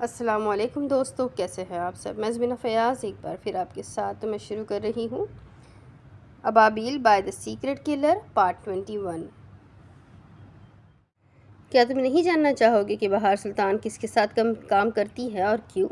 السلام علیکم دوستو، کیسے ہیں آپ سب؟ میں زمینہ فیاض ایک بار پھر آپ کے ساتھ تو میں شروع کر رہی ہوں ابابیل by the secret colour part 21۔ کیا تم نہیں جاننا چاہو گے کہ بہار سلطان کس کے ساتھ کام کرتی ہے اور کیوں؟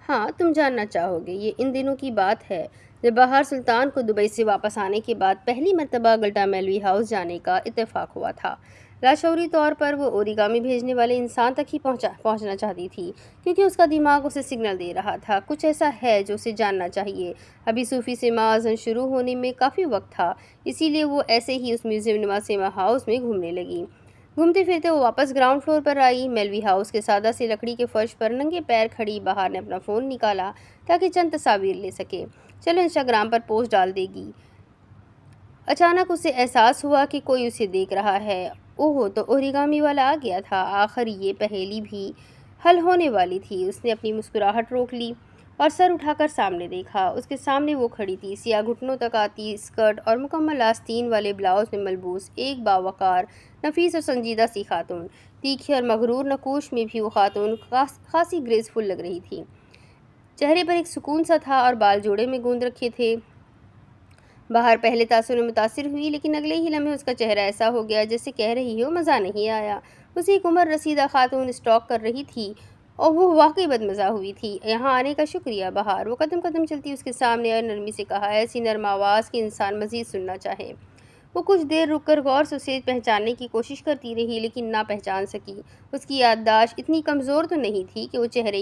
ہاں، تم جاننا چاہو گے۔ یہ ان دنوں کی بات ہے جب بہار سلطان کو دبئی سے واپس آنے کے بعد پہلی مرتبہ گلٹا میلوی ہاؤس جانے کا اتفاق ہوا تھا۔ لاشعوری طور پر وہ اوریگامی بھیجنے والے انسان تک ہی پہنچنا چاہتی تھی، کیونکہ اس کا دماغ اسے سگنل دے رہا تھا کچھ ایسا ہے جو اسے جاننا چاہیے۔ ابھی صوفی سے مآذن شروع ہونے میں کافی وقت تھا، اسی لیے وہ ایسے ہی اس میوزیم نما سیما ہاؤس میں گھومنے لگی۔ گھومتے پھرتے وہ واپس گراؤنڈ فلور پر آئی۔ میلوی ہاؤس کے سادہ سے لکڑی کے فرش پر ننگے پیر کھڑی بہار نے اپنا فون نکالا تاکہ چند تصاویر لے سکے۔ چلو انسٹاگرام پر پوسٹ ڈال دے گی۔ اچانک اسے احساس ہوا کہ کوئی اسے دیکھ رہا ہے۔ اوہ، تو اوریگامی والا آ گیا تھا۔ آخر یہ پہیلی بھی حل ہونے والی تھی۔ اس نے اپنی مسکراہٹ روک لی اور سر اٹھا کر سامنے دیکھا۔ اس کے سامنے وہ کھڑی تھی، سیاہ گھٹنوں تک آتی اسکرٹ اور مکمل آستین والے بلاؤز میں ملبوس ایک باوقار، نفیس اور سنجیدہ سی خاتون۔ تیکھے اور مغرور نقوش میں بھی وہ خاتون خاصی گریسفل لگ رہی تھی۔ چہرے پر ایک سکون سا تھا اور بال جوڑے میں گوندھ رکھے تھے۔ بہار پہلے تاثر میں متاثر ہوئی، لیکن اگلے ہی لمحے اس کا چہرہ ایسا ہو گیا جیسے کہہ رہی ہو مزہ نہیں آیا۔ اسے ایک عمر رسیدہ خاتون اسٹاک کر رہی تھی اور وہ واقعی بدمزہ ہوئی تھی۔ یہاں آنے کا شکریہ بہار، وہ قدم قدم چلتی اس کے سامنے اور نرمی سے کہا، ایسی نرم آواز کہ انسان مزید سننا چاہے۔ وہ کچھ دیر رک کر غور سے اسے پہچاننے کی کوشش کرتی رہی، لیکن نہ پہچان سکی۔ اس کی یادداشت اتنی کمزور تو نہیں تھی کہ وہ چہرے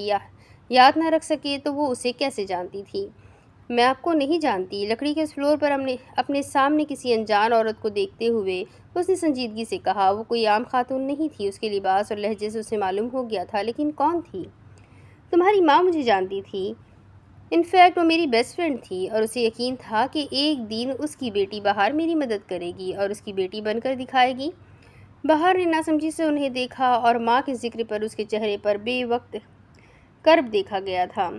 یاد نہ رکھ سکے، تو وہ اسے کیسے جانتی تھی؟ میں آپ کو نہیں جانتی۔ لکڑی کے اس فلور پر اپنے سامنے کسی انجان عورت کو دیکھتے ہوئے اس نے سنجیدگی سے کہا۔ وہ کوئی عام خاتون نہیں تھی، اس کے لباس اور لہجے سے اسے معلوم ہو گیا تھا، لیکن کون تھی؟ تمہاری ماں مجھے جانتی تھی۔ انفیکٹ وہ میری بیسٹ فرینڈ تھی، اور اسے یقین تھا کہ ایک دن اس کی بیٹی بہار میری مدد کرے گی اور اس کی بیٹی بن کر دکھائے گی۔ بہار نے ناسمجھی سے انہیں دیکھا اور ماں کے ذکر پر اس کے چہرے پر بے وقت کرب دیکھا گیا تھا۔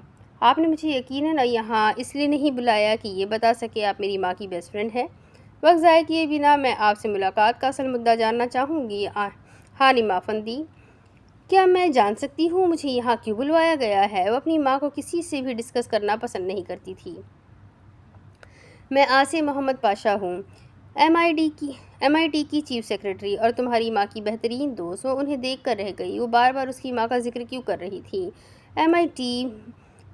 آپ نے مجھے یقیناً یہاں اس لیے نہیں بلایا کہ یہ بتا سکے آپ میری ماں کی بیسٹ فرینڈ ہیں؟ وقت ضائع کیے بنا میں آپ سے ملاقات کا اصل مدعا جاننا چاہوں گی حانمہ افندی۔ کیا میں جان سکتی ہوں مجھے یہاں کیوں بلوایا گیا ہے؟ وہ اپنی ماں کو کسی سے بھی ڈسکس کرنا پسند نہیں کرتی تھی۔ میں عاصم محمد پاشا ہوں، ایم آئی ٹی کی چیف سیکرٹری اور تمہاری ماں کی بہترین دوست۔ وہ انہیں دیکھ کر رہ گئی۔ وہ بار بار اس کی ماں کا ذکر کیوں کر رہی تھی؟ ایم آئی ٹی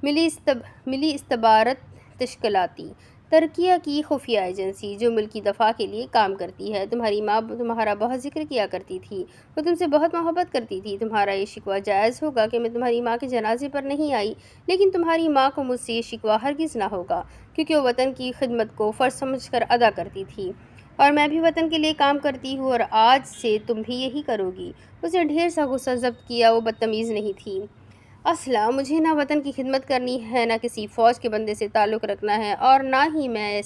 ملی استخبارات تشکیلاتی ترقیہ کی خفیہ ایجنسی جو ملک کی دفاع کے لیے کام کرتی ہے۔ تمہاری ماں تمہارا بہت ذکر کیا کرتی تھی، وہ تم سے بہت محبت کرتی تھی۔ تمہارا یہ شکوہ جائز ہوگا کہ میں تمہاری ماں کے جنازے پر نہیں آئی، لیکن تمہاری ماں کو مجھ سے یہ شکوہ ہرگز نہ ہوگا، کیونکہ وہ وطن کی خدمت کو فرض سمجھ کر ادا کرتی تھی، اور میں بھی وطن کے لیے کام کرتی ہوں، اور آج سے تم بھی یہی کرو گی۔ اسے ڈھیر سا غصہ ضبط کیا، وہ بدتمیز نہیں تھی۔ اصلا مجھے نہ وطن کی خدمت کرنی ہے، نہ کسی فوج کے بندے سے تعلق رکھنا ہے، اور نہ ہی میں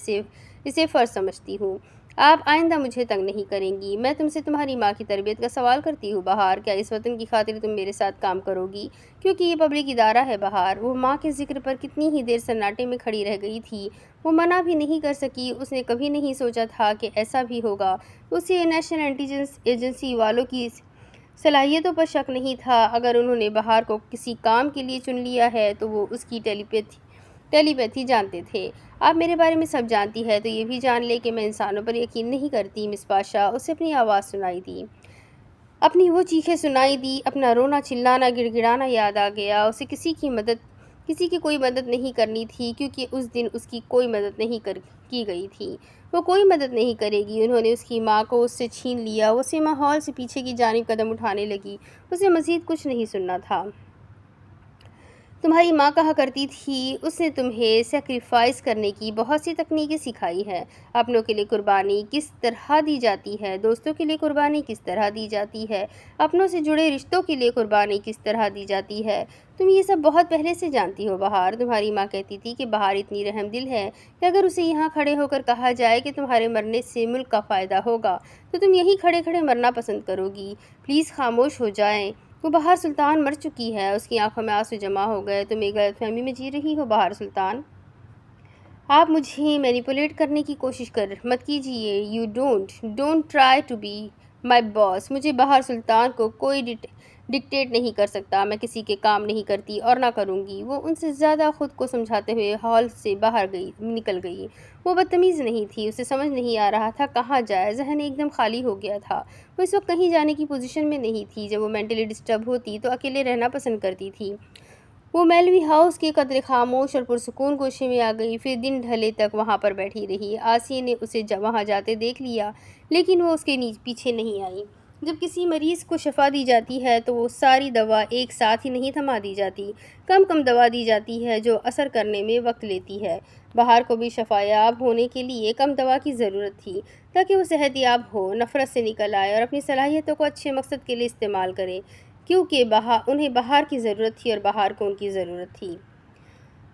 اسے فرض سمجھتی ہوں۔ آپ آئندہ مجھے تنگ نہیں کریں گی۔ میں تم سے تمہاری ماں کی تربیت کا سوال کرتی ہوں بہار، کیا اس وطن کی خاطر تم میرے ساتھ کام کرو گی؟ کیونکہ یہ پبلک ادارہ ہے بہار۔ وہ ماں کے ذکر پر کتنی ہی دیر سناٹے میں کھڑی رہ گئی تھی۔ وہ منع بھی نہیں کر سکی۔ اس نے کبھی نہیں سوچا تھا کہ ایسا بھی ہوگا۔ اسے نیشنل انٹیلیجنس ایجنسی والوں کی صلاحیتوں پر شک نہیں تھا۔ اگر انہوں نے بہار کو کسی کام کے لیے چن لیا ہے تو وہ اس کی ٹیلی پیتھی جانتے تھے۔ آپ میرے بارے میں سب جانتی ہے تو یہ بھی جان لے کہ میں انسانوں پر یقین نہیں کرتی مس پاشا۔ اسے اپنی آواز سنائی دی، اپنی وہ چیخیں سنائی دی، اپنا رونا چلانا گڑ گڑانا یاد آ گیا۔ اسے کسی کی کوئی مدد نہیں کرنی تھی، کیونکہ اس دن اس کی کوئی مدد نہیں کی گئی تھی۔ وہ کوئی مدد نہیں کرے گی۔ انہوں نے اس کی ماں کو اس سے چھین لیا۔ وہ سنیما ہال سے پیچھے کی جانب قدم اٹھانے لگی۔ اسے مزید کچھ نہیں سننا تھا۔ تمہاری ماں کہا کرتی تھی، اس نے تمہیں سیکریفائز کرنے کی بہت سی تکنیکیں سکھائی ہیں۔ اپنوں کے لیے قربانی کس طرح دی جاتی ہے، دوستوں کے لیے قربانی کس طرح دی جاتی ہے، اپنوں سے جڑے رشتوں کے لیے قربانی کس طرح دی جاتی ہے۔ تم یہ سب بہت پہلے سے جانتی ہو بہار۔ تمہاری ماں کہتی تھی کہ بہار اتنی رحم دل ہے کہ اگر اسے یہاں کھڑے ہو کر کہا جائے کہ تمہارے مرنے سے ملک کا فائدہ ہوگا تو تم یہیں کھڑے کھڑے مرنا پسند کرو گی۔ پلیز خاموش ہو جائیں۔ وہ بہار سلطان مر چکی ہے۔ اس کی آنکھوں میں آنسو جمع ہو گئے۔ تم ایک غلط فہمی میں جی رہی ہو بہار سلطان۔ آپ مجھے مینیپولیٹ کرنے کی کوشش مت کیجیے۔ You don't try to be my boss. مجھے بہار سلطان کو کوئی ڈکٹیٹ نہیں کر سکتا، میں کسی کے کام نہیں کرتی اور نہ کروں گی۔ وہ ان سے زیادہ خود کو سمجھاتے ہوئے ہال سے باہر نکل گئی۔ وہ بدتمیز نہیں تھی، اسے سمجھ نہیں آ رہا تھا کہاں جائے، ذہن ایک دم خالی ہو گیا تھا۔ وہ اس وقت کہیں جانے کی پوزیشن میں نہیں تھی۔ جب وہ مینٹلی ڈسٹرب ہوتی تو اکیلے رہنا پسند کرتی تھی۔ وہ میلوی ہاؤس کے قدرے خاموش اور پرسکون گوشے میں آ گئی، پھر دن ڈھلے تک وہاں پر بیٹھی رہی۔ آسیہ نے اسے وہاں جاتے دیکھ لیا، لیکن وہ اس کے پیچھے نہیں آئی۔ جب کسی مریض کو شفا دی جاتی ہے تو وہ ساری دوا ایک ساتھ ہی نہیں تھما دی جاتی، کم کم دوا دی جاتی ہے جو اثر کرنے میں وقت لیتی ہے۔ بہار کو بھی شفا یاب ہونے کے لیے کم دوا کی ضرورت تھی تاکہ وہ صحت یاب ہو، نفرت سے نکل آئے اور اپنی صلاحیتوں کو اچھے مقصد کے لیے استعمال کرے، کیونکہ انہیں بہار کی ضرورت تھی اور بہار کو ان کی ضرورت تھی۔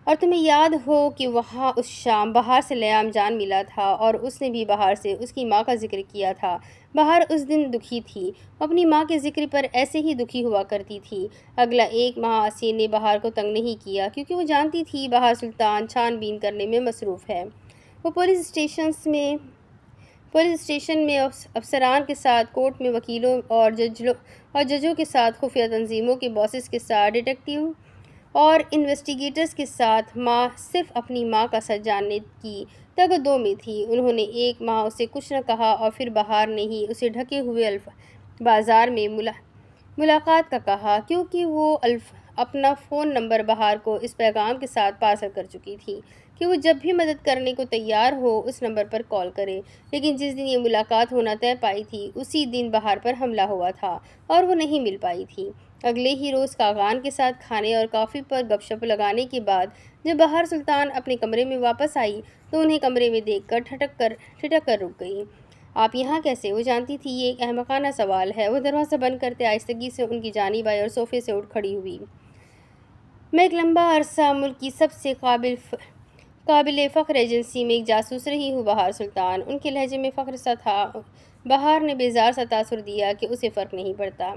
اور تمہیں یاد ہو کہ وہاں اس شام بہار سے لیام جان ملا تھا اور اس نے بھی بہار سے اس کی ماں کا ذکر کیا تھا۔ بہار اس دن دکھی تھی، اپنی ماں کے ذکر پر ایسے ہی دکھی ہوا کرتی تھی۔ اگلا ایک ماہ آسیہ نے بہار کو تنگ نہیں کیا، کیونکہ وہ جانتی تھی بہار سلطان چھان بین کرنے میں مصروف ہے۔ وہ پولیس اسٹیشن میں افسران کے ساتھ، کورٹ میں وکیلوں اور ججوں کے ساتھ، خفیہ تنظیموں کے باسز کے ساتھ، ڈیٹیکٹیو اور انویسٹیگیٹرز کے ساتھ، ماں صرف اپنی ماں کا سچ جاننے کی تگ و دو میں تھی۔ انہوں نے ایک ماہ اسے کچھ نہ کہا اور پھر بہار نے ہی اسے ڈھکے ہوئے بازار میں ملاقات کا کہا، کیونکہ وہ اپنا فون نمبر بہار کو اس پیغام کے ساتھ پارسل کر چکی تھی کہ وہ جب بھی مدد کرنے کو تیار ہو اس نمبر پر کال کرے۔ لیکن جس دن یہ ملاقات ہونا طے پائی تھی اسی دن بہار پر حملہ ہوا تھا اور وہ نہیں مل پائی تھی۔ اگلے ہی روز کاغان کے ساتھ کھانے اور کافی پر گپ شپ لگانے کے بعد جب بہار سلطان اپنے کمرے میں واپس آئی تو انہیں کمرے میں دیکھ کر ٹھٹک کر رک گئی۔ آپ یہاں کیسے؟ وہ جانتی تھی یہ ایک احمقانہ سوال ہے۔ وہ دروازہ بند کرتے آہستگی سے ان کی جانب آئی اور صوفے سے اٹھ کھڑی ہوئی۔ میں ایک لمبا عرصہ ملک کی سب سے قابل فخر ایجنسی میں ایک جاسوس رہی ہوں بہار سلطان۔ ان کے لہجے میں فخر سا تھا۔ بہار نے بیزار سا تاثر دیا کہ اسے فرق نہیں پڑتا۔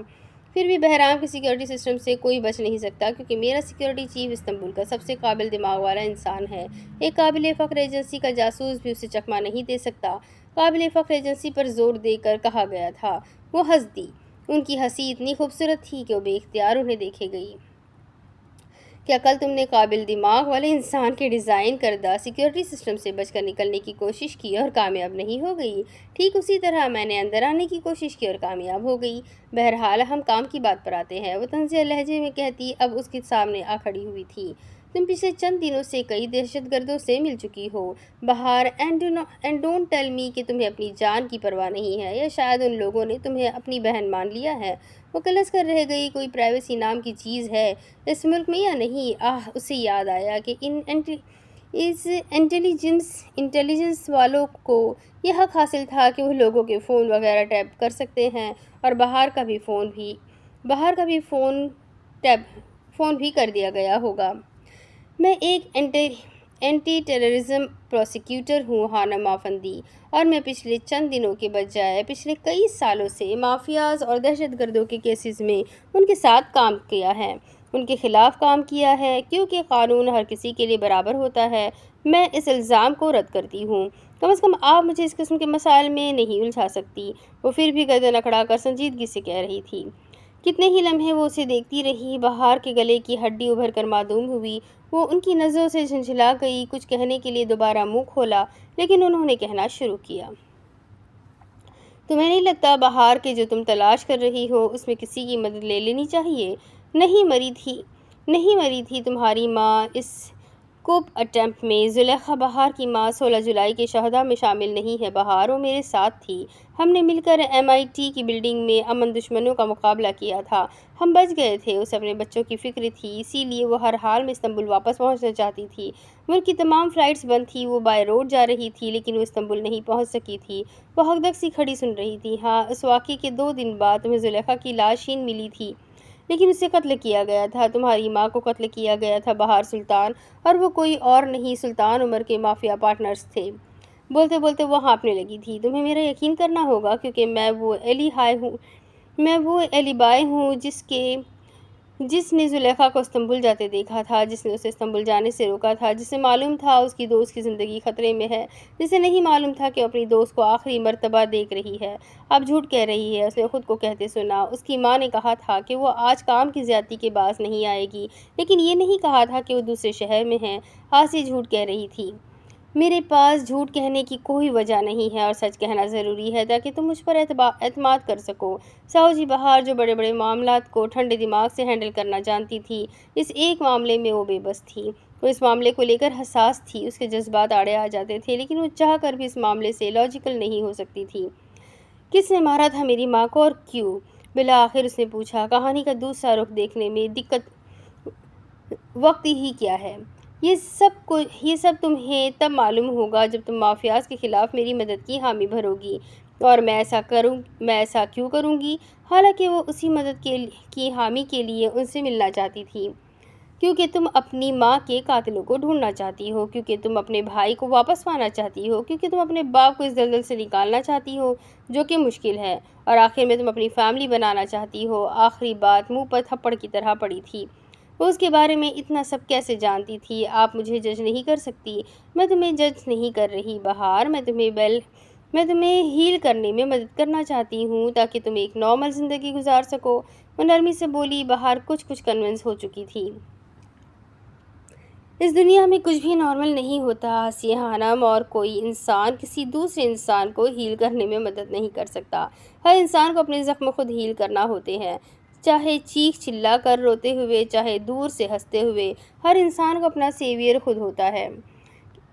پھر بھی بہرام کے سیکیورٹی سسٹم سے کوئی بچ نہیں سکتا، کیونکہ میرا سیکیورٹی چیف استنبول کا سب سے قابل دماغ والا انسان ہے۔ ایک قابل فخر ایجنسی کا جاسوس بھی اسے چکمہ نہیں دے سکتا۔ قابل فخر ایجنسی پر زور دے کر کہا گیا تھا۔ وہ ہنس دی۔ ان کی ہنسی اتنی خوبصورت تھی کہ وہ بے اختیار انہیں دیکھے گئی۔ کیا کل تم نے قابل دماغ والے انسان کے ڈیزائن کردہ سیکیورٹی سسٹم سے بچ کر نکلنے کی کوشش کی اور کامیاب نہیں ہو گئی؟ ٹھیک اسی طرح میں نے اندر آنے کی کوشش کی اور کامیاب ہو گئی۔ بہرحال ہم کام کی بات پر آتے ہیں، وہ طنزیہ لہجے میں کہتی اب اس کے سامنے آ کھڑی ہوئی تھی۔ تم پچھلے چند دنوں سے کئی دہشت گردوں سے مل چکی ہو بہار، اینڈ ڈونٹ ٹیل می کہ تمہیں اپنی جان کی پرواہ نہیں ہے، یا شاید ان لوگوں نے تمہیں اپنی بہن مان لیا ہے۔ وہ کلس کر رہ گئی۔ کوئی پرائیویسی نام کی چیز ہے اس ملک میں یا نہیں؟ اسے یاد آیا کہ انٹیلیجنس والوں کو یہ حق حاصل تھا کہ وہ لوگوں کے فون وغیرہ ٹیپ کر سکتے ہیں، اور بہار کا بھی فون بھی کر دیا گیا ہوگا۔ میں ایک اینٹی ٹیررزم پروسیکیوٹر ہوں خانم افندی، اور میں پچھلے چند دنوں کے بجائے پچھلے کئی سالوں سے مافیاز اور دہشت گردوں کے کیسز میں ان کے ساتھ کام کیا ہے، ان کے خلاف کام کیا ہے، کیونکہ قانون ہر کسی کے لیے برابر ہوتا ہے۔ میں اس الزام کو رد کرتی ہوں۔ کم از کم آپ مجھے اس قسم کے مسائل میں نہیں الجھا سکتی۔ وہ پھر بھی گردن اکڑا کر سنجیدگی سے کہہ رہی تھی۔ کتنے ہی لمحے وہ اسے دیکھتی رہی۔ بہار کے گلے کی ہڈی ابھر کر معدوم ہوئی۔ وہ ان کی نظروں سے جھنجھلا گئی۔ کچھ کہنے کے لیے دوبارہ منہ کھولا، لیکن انہوں نے کہنا شروع کیا۔ تمہیں نہیں لگتا بہار کہ جو تم تلاش کر رہی ہو اس میں کسی کی مدد لے لینی چاہیے؟ نہیں مری تھی تمہاری ماں اس کوپ اٹیمپٹ میں؟ زلیخا، بہار کی ماں، 16 جولائی کے شہداء میں شامل نہیں ہے بہار۔ وہ میرے ساتھ تھی۔ ہم نے مل کر MIT کی بلڈنگ میں امن دشمنوں کا مقابلہ کیا تھا۔ ہم بچ گئے تھے۔ اسے اپنے بچوں کی فکر تھی، اسی لیے وہ ہر حال میں استنبول واپس پہنچنا چاہتی تھی۔ ملک کی تمام فلائٹس بند تھیں۔ وہ بائی روڈ جا رہی تھی، لیکن وہ استنبول نہیں پہنچ سکی تھی۔ وہ ہکدک سی کھڑی سن رہی تھی۔ ہاں، اس واقعے کے 2 دن بعد تمہیں زلیخا کی لاش ہی ملی تھی، لیکن اسے قتل کیا گیا تھا۔ تمہاری ماں کو قتل کیا گیا تھا بہار سلطان، اور وہ کوئی اور نہیں، سلطان عمر کے مافیا پارٹنرز تھے۔ بولتے بولتے وہ ہانپنے لگی تھی۔ تمہیں میرا یقین کرنا ہوگا، کیونکہ میں وہ ایلی بائے ہوں جس نے زلیخا کو استنبول جاتے دیکھا تھا، جس نے اسے استنبول جانے سے روکا تھا، جسے معلوم تھا اس کی دوست کی زندگی خطرے میں ہے، جسے نہیں معلوم تھا کہ اپنی دوست کو آخری مرتبہ دیکھ رہی ہے، اب جھوٹ کہہ رہی ہے۔ اس نے خود کو کہتے سنا۔ اس کی ماں نے کہا تھا کہ وہ آج کام کی زیادتی کے باعث نہیں آئے گی، لیکن یہ نہیں کہا تھا کہ وہ دوسرے شہر میں ہے۔ آسیہ جھوٹ کہہ رہی تھی۔ میرے پاس جھوٹ کہنے کی کوئی وجہ نہیں ہے اور سچ کہنا ضروری ہے تاکہ تم مجھ پر اعتماد کر سکو۔ ساہو بہار، جو بڑے بڑے معاملات کو ٹھنڈے دماغ سے ہینڈل کرنا جانتی تھی، اس ایک معاملے میں وہ بے بس تھی۔ وہ اس معاملے کو لے کر حساس تھی، اس کے جذبات آڑے آ جاتے تھے، لیکن وہ چاہ کر بھی اس معاملے سے لاجیکل نہیں ہو سکتی تھی۔ کس نے مارا تھا میری ماں کو اور کیوں؟ بالآخر اس نے پوچھا۔ کہانی کا دوسرا رخ دیکھنے میں دقت وقت ہی کیا ہے؟ یہ سب تمہیں تب معلوم ہوگا جب تم مافیاز کے خلاف میری مدد کی حامی بھرو گی، اور میں ایسا کیوں کروں گی؟ حالانکہ وہ اسی مدد کی حامی کے لیے ان سے ملنا چاہتی تھی، کیونکہ تم اپنی ماں کے قاتلوں کو ڈھونڈنا چاہتی ہو، کیونکہ تم اپنے بھائی کو واپس پانا چاہتی ہو، کیونکہ تم اپنے باپ کو اس دلدل سے نکالنا چاہتی ہو جو کہ مشکل ہے، اور آخر میں تم اپنی فیملی بنانا چاہتی ہو۔ آخری بات منہ پر تھپڑ کی طرح پڑی تھی۔ وہ اس کے بارے میں اتنا سب کیسے جانتی تھی؟ آپ مجھے جج نہیں کر سکتی۔ میں تمہیں جج نہیں کر رہی بہار، میں تمہیں ہیل کرنے میں مدد کرنا چاہتی ہوں تاکہ تم ایک نارمل زندگی گزار سکو۔ وہ نرمی سے بولی۔ بہار کچھ کنونس ہو چکی تھی۔ اس دنیا میں کچھ بھی نارمل نہیں ہوتا آسیہ خانم، اور کوئی انسان کسی دوسرے انسان کو ہیل کرنے میں مدد نہیں کر سکتا۔ ہر انسان کو اپنے زخم خود ہیل کرنا ہوتے ہیں، چاہے چیخ چلا کر روتے ہوئے، چاہے دور سے ہنستے ہوئے۔ ہر انسان کو اپنا سیویئر خود ہوتا ہے۔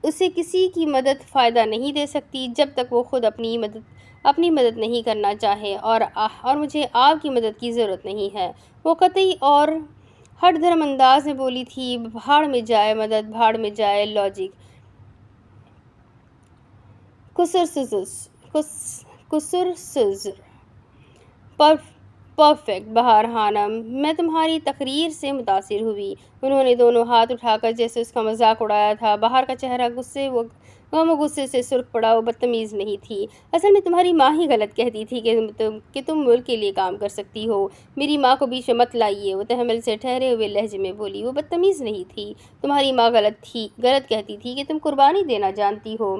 اسے کسی کی مدد فائدہ نہیں دے سکتی جب تک وہ خود اپنی مدد نہیں کرنا چاہے، اور مجھے آپ کی مدد کی ضرورت نہیں ہے۔ وہ قطعی اور ہٹ دھرم انداز میں بولی تھی۔ بھاڑ میں جائے مدد، بھاڑ میں جائے لاجک۔ پرفیکٹ بہار خانم، میں تمہاری تقریر سے متاثر ہوئی۔ انہوں نے دونوں ہاتھ اٹھا کر جیسے اس کا مذاق اڑایا تھا۔ بہار کا چہرہ غم و غصے سے سرخ پڑا۔ وہ بدتمیز نہیں تھی۔ اصل میں تمہاری ماں ہی غلط کہتی تھی کہ تم ملک کے لیے کام کر سکتی ہو۔ میری ماں کو بیچ میں مت لائیے، وہ تحمل سے ٹھہرے ہوئے لہجے میں بولی۔ وہ بدتمیز نہیں تھی۔ تمہاری ماں غلط کہتی تھی کہ تم قربانی دینا جانتی ہو۔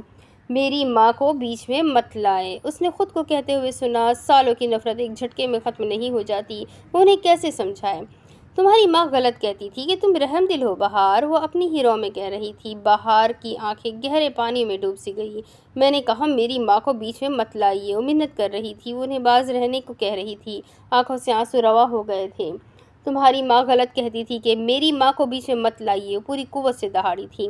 میری ماں کو بیچ میں مت لائے، اس نے خود کو کہتے ہوئے سنا۔ سالوں کی نفرت ایک جھٹکے میں ختم نہیں ہو جاتی۔ وہ انہیں کیسے سمجھائے؟ تمہاری ماں غلط کہتی تھی کہ تم رحم دل ہو بہار، وہ اپنی ہی رو میں کہہ رہی تھی۔ بہار کی آنکھیں گہرے پانی میں ڈوب سی گئی۔ میں نے کہا میری ماں کو بیچ میں مت لائیے، وہ منت کر رہی تھی، وہ انہیں باز رہنے کو کہہ رہی تھی، آنکھوں سے آنسو روا ہو گئے تھے۔ تمہاری ماں غلط کہتی تھی کہ میری ماں کو بیچ میں مت لائیے، وہ پوری قوت سے دہاڑی تھی۔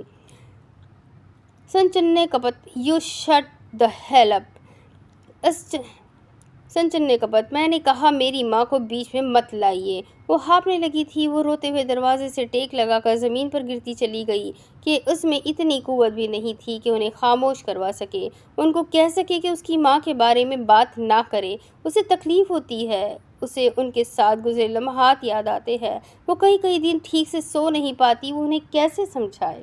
سنچنے کپت، یو شٹ دی ہیل اپ۔ سنچنے کپت، میں نے کہا میری ماں کو بیچ میں مت لائیے۔ وہ ہانپنے لگی تھی۔ وہ روتے ہوئے دروازے سے ٹیک لگا کر زمین پر گرتی چلی گئی کہ اس میں اتنی قوت بھی نہیں تھی کہ انہیں خاموش کروا سکے، ان کو کہہ سکے کہ اس کی ماں کے بارے میں بات نہ کرے۔ اسے تکلیف ہوتی ہے، اسے ان کے ساتھ گزرے لمحات یاد آتے ہیں۔ وہ کئی دن ٹھیک سے سو نہیں پاتی، وہ انہیں کیسے سمجھائے؟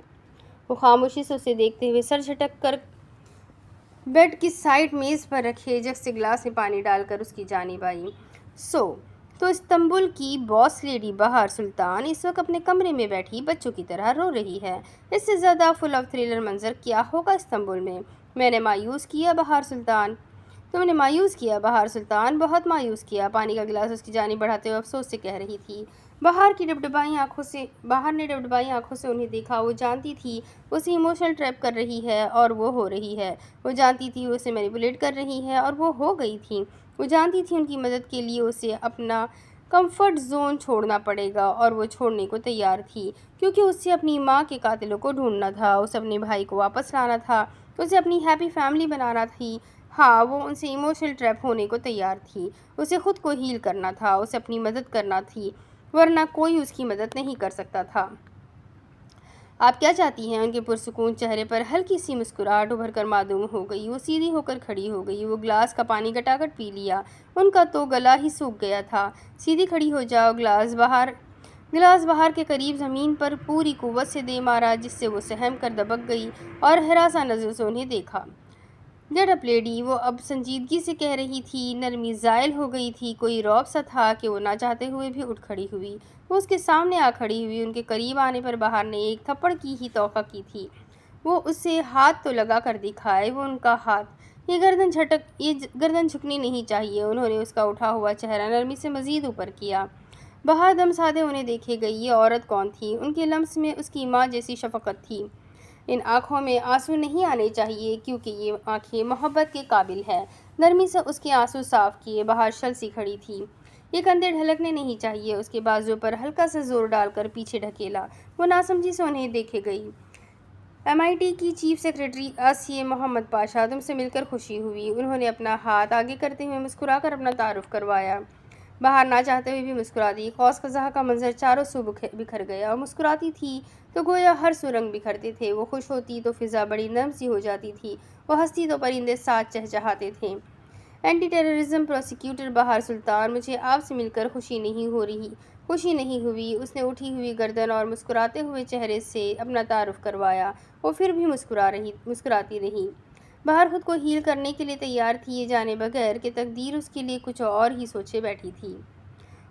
وہ خاموشی سے اسے دیکھتے ہوئے سر جھٹک کر بیڈ کی سائڈ میز پر رکھے جگ سے گلاس میں پانی ڈال کر اس کی جانب آئی۔ تو استنبول کی باس لیڈی بہار سلطان اس وقت اپنے کمرے میں بیٹھی بچوں کی طرح رو رہی ہے۔ اس سے زیادہ فل آف تھرلر منظر کیا ہوگا استنبول میں؟ میں نے مایوس کیا بہار سلطان۔ تم نے مایوس کیا بہار سلطان، بہت مایوس کیا۔ پانی کا گلاس اس کی جانب بڑھاتے ہوئے افسوس سے کہہ رہی تھی۔ بہار نے ڈبڈبائی آنکھوں سے انہیں دیکھا۔ وہ جانتی تھی اسے ایموشنل ٹریپ کر رہی ہے اور وہ ہو رہی ہے۔ وہ جانتی تھی وہ اسے مینیپولیٹ کر رہی ہے اور وہ ہو گئی تھی۔ وہ جانتی تھی ان کی مدد کے لیے اسے اپنا کمفرٹ زون چھوڑنا پڑے گا، اور وہ چھوڑنے کو تیار تھی، کیونکہ اسے اپنی ماں کے قاتلوں کو ڈھونڈنا تھا، اسے اپنے بھائی کو واپس لانا تھا، اسے اپنی ہیپی فیملی بنانا تھی۔ ہاں، وہ ان سے ایموشنل ٹریپ ہونے کو تیار تھی، اسے خود کو ہیل کرنا تھا، اسے اپنی مدد کرنا تھی، ورنہ کوئی اس کی مدد نہیں کر سکتا تھا۔ آپ کیا چاہتی ہیں؟ ان کے پرسکون چہرے پر ہلکی سی مسکراہٹ ابھر کر معدوم ہو گئی۔ وہ سیدھی ہو کر کھڑی ہو گئی۔ وہ گلاس کا پانی گٹاگٹ پی لیا، ان کا تو گلا ہی سوکھ گیا تھا۔ سیدھی کھڑی ہو جاؤ۔ گلاس بہار کے قریب زمین پر پوری قوت سے دے مارا، جس سے وہ سہم کر دبک گئی اور ہراساں نظروں سے انہیں دیکھا۔ گیٹ اپ لیڈی، وہ اب سنجیدگی سے کہہ رہی تھی۔ نرمی زائل ہو گئی تھی، کوئی رعب سا تھا کہ وہ نہ چاہتے ہوئے بھی اٹھ کھڑی ہوئی۔ وہ اس کے سامنے آ کھڑی ہوئی۔ ان کے قریب آنے پر بہار نے ایک تھپڑ کی ہی توقع کی تھی۔ وہ اسے ہاتھ تو لگا کر دکھائے، وہ ان کا ہاتھ۔ یہ گردن جھکنی نہیں چاہیے۔ انہوں نے اس کا اٹھا ہوا چہرہ نرمی سے مزید اوپر کیا۔ بہار دم سادے انہیں دیکھے گئی۔ یہ عورت کون تھی؟ ان کے لمس میں اس کی ماں جیسی شفقت تھی۔ ان آنکھوں میں آنسو نہیں آنے چاہیے کیونکہ یہ آنکھیں محبت کے قابل ہے۔ نرمی سے اس کے آنسو صاف کیے۔ بہار شل سی کھڑی تھی۔ یہ کندھے ڈھلکنے نہیں چاہیے۔ اس کے بازو پر ہلکا سا زور ڈال کر پیچھے ڈھکیلا۔ وہ ناسمجھی سے انہیں دیکھے گئی۔ MIT کی چیف سیکرٹری آسیہ محمد پاشا، تم سے مل کر خوشی ہوئی۔ انہوں نے اپنا ہاتھ آگے کرتے ہوئے مسکرا کر اپنا تعارف کروایا۔ بہار نہ چاہتے ہوئے بھی مسکرا دی۔ قوس قزح کا منظر چاروں سو بکھر گیا۔ وہ مسکراتی تھی تو گویا ہر سو رنگ بکھرتے تھے۔ وہ خوش ہوتی تو فضا بڑی نرم سی ہو جاتی تھی۔ وہ ہنستی تو پرندے ساتھ چہچہاتے تھے۔ اینٹی ٹیررزم پروسیکیوٹر بہار سلطان، مجھے آپ سے مل کر خوشی نہیں ہوئی۔ اس نے اٹھی ہوئی گردن اور مسکراتے ہوئے چہرے سے اپنا تعارف کروایا۔ وہ پھر بھی مسکراتی رہی۔ بہار خود کو ہیل کرنے کے لیے تیار تھی، یہ جانے بغیر کہ تقدیر اس کے لیے کچھ اور ہی سوچے بیٹھی تھی۔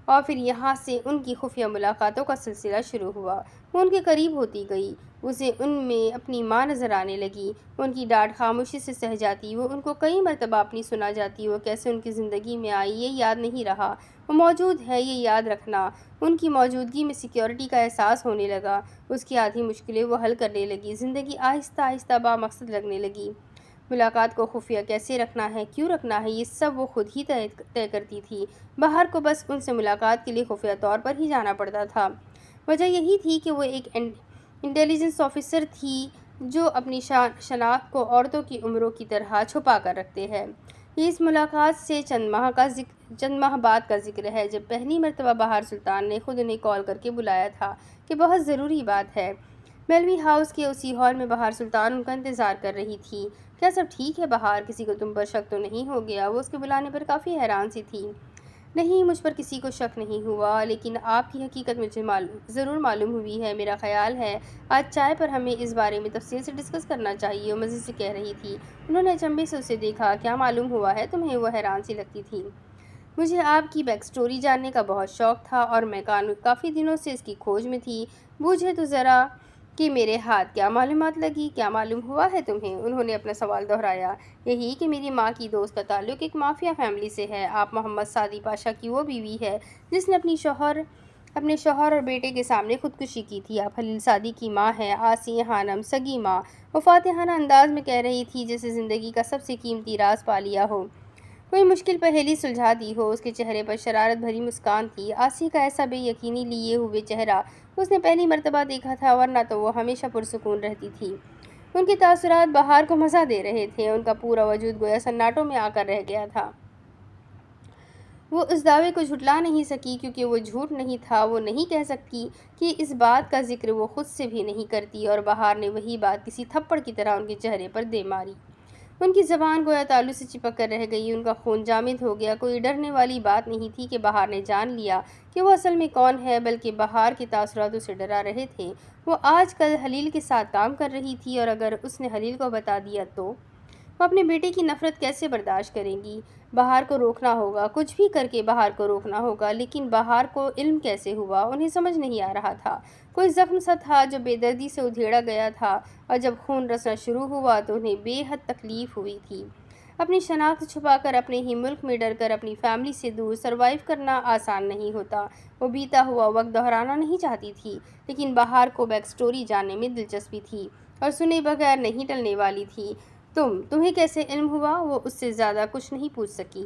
اور پھر یہاں سے ان کی خفیہ ملاقاتوں کا سلسلہ شروع ہوا۔ وہ ان کے قریب ہوتی گئی۔ اسے ان میں اپنی ماں نظر آنے لگی۔ ان کی ڈانٹ خاموشی سے سہ جاتی۔ وہ ان کو کئی مرتبہ اپنی سنا جاتی۔ وہ کیسے ان کی زندگی میں آئی یہ یاد نہیں رہا۔ وہ موجود ہے یہ یاد رکھنا۔ ان کی موجودگی میں سیکیورٹی کا احساس ہونے لگا۔ اس کی آدھی مشکلیں وہ حل کرنے لگی۔ زندگی آہستہ آہستہ بامقصد لگنے لگی۔ ملاقات کو خفیہ کیسے رکھنا ہے، کیوں رکھنا ہے، یہ سب وہ خود ہی طے کرتی تھی۔ بہار کو بس ان سے ملاقات کے لیے خفیہ طور پر ہی جانا پڑتا تھا۔ وجہ یہی تھی کہ وہ ایک انٹیلیجنس آفیسر تھی جو اپنی شناخت کو عورتوں کی عمروں کی طرح چھپا کر رکھتے ہیں۔ یہ اس ملاقات سے چند ماہ بعد کا ذکر ہے، جب پہلی مرتبہ بہار سلطان نے خود انہیں کال کر کے بلایا تھا کہ بہت ضروری بات ہے۔ میلوی ہاؤس کے اسی ہال میں بہار سلطان ان کا انتظار کر رہی تھی۔ کیا سب ٹھیک ہے بہار؟ کسی کو تم پر شک تو نہیں ہو گیا؟ وہ اس کے بلانے پر کافی حیران سی تھی۔ نہیں، مجھ پر کسی کو شک نہیں ہوا، لیکن آپ کی حقیقت مجھے ضرور معلوم ہوئی ہے۔ میرا خیال ہے آج چائے پر ہمیں اس بارے میں تفصیل سے ڈسکس کرنا چاہیے، وہ مزے سے کہہ رہی تھی۔ انہوں نے اچنبھے سے اسے دیکھا۔ کیا معلوم ہوا ہے تمہیں؟ وہ حیران سی لگتی تھی۔ مجھے آپ کی بیک سٹوری جاننے کا بہت شوق تھا اور میں کافی دنوں سے اس کی کھوج میں تھی۔ بوجھے تو ذرا کہ میرے ہاتھ کیا معلومات لگی؟ کیا معلوم ہوا ہے تمہیں؟ انہوں نے اپنا سوال دہرایا۔ یہی کہ میری ماں کی دوست کا تعلق ایک مافیا فیملی سے ہے۔ آپ محمد سعدی پاشا کی وہ بیوی ہے جس نے اپنے شوہر اور بیٹے کے سامنے خودکشی کی تھی۔ آپ خلیل سعدی کی ماں ہیں، آسیہ خانم سگی ماں۔ وہ فاتحانہ انداز میں کہہ رہی تھی جیسے زندگی کا سب سے قیمتی راز پا لیا ہو، کوئی مشکل پہیلی سلجھا دی ہو۔ اس کے چہرے پر شرارت بھری مسکان تھی۔ آسیہ کا ایسا بے یقینی لیے ہوئے چہرہ اس نے پہلی مرتبہ دیکھا تھا، ورنہ تو وہ ہمیشہ پرسکون رہتی تھی۔ ان کے تاثرات بہار کو مزہ دے رہے تھے۔ ان کا پورا وجود گویا سناٹوں میں آ کر رہ گیا تھا۔ وہ اس دعوے کو جھٹلا نہیں سکی کیونکہ وہ جھوٹ نہیں تھا۔ وہ نہیں کہہ سکتی کہ اس بات کا ذکر وہ خود سے بھی نہیں کرتی، اور بہار نے وہی بات کسی تھپڑ کی طرح ان کے چہرے پر دے ماری۔ ان کی زبان گویا تالو سے چپک کر رہ گئی۔ ان کا خون جامد ہو گیا۔ کوئی ڈرنے والی بات نہیں تھی کہ بہار نے جان لیا کہ وہ اصل میں کون ہے، بلکہ بہار کے تاثرات اسے ڈرا رہے تھے۔ وہ آج کل حلیل کے ساتھ کام کر رہی تھی، اور اگر اس نے حلیل کو بتا دیا تو وہ اپنے بیٹے کی نفرت کیسے برداشت کریں گی؟ بہار کو روکنا ہوگا، کچھ بھی کر کے بہار کو روکنا ہوگا۔ لیکن بہار کو علم کیسے ہوا؟ انہیں سمجھ نہیں آ رہا تھا۔ کوئی زخم سا تھا جو بے دردی سے ادھیڑا گیا تھا، اور جب خون رسنا شروع ہوا تو انہیں بے حد تکلیف ہوئی تھی۔ اپنی شناخت چھپا کر، اپنے ہی ملک میں ڈر کر، اپنی فیملی سے دور سروائیو کرنا آسان نہیں ہوتا۔ وہ بیتا ہوا وقت دہرانا نہیں چاہتی تھی، لیکن بہار کو بیک سٹوری جاننے میں دلچسپی تھی اور سنے بغیر نہیں ٹلنے والی تھی۔ تمہیں کیسے علم ہوا؟ وہ اس سے زیادہ کچھ نہیں پوچھ سکی۔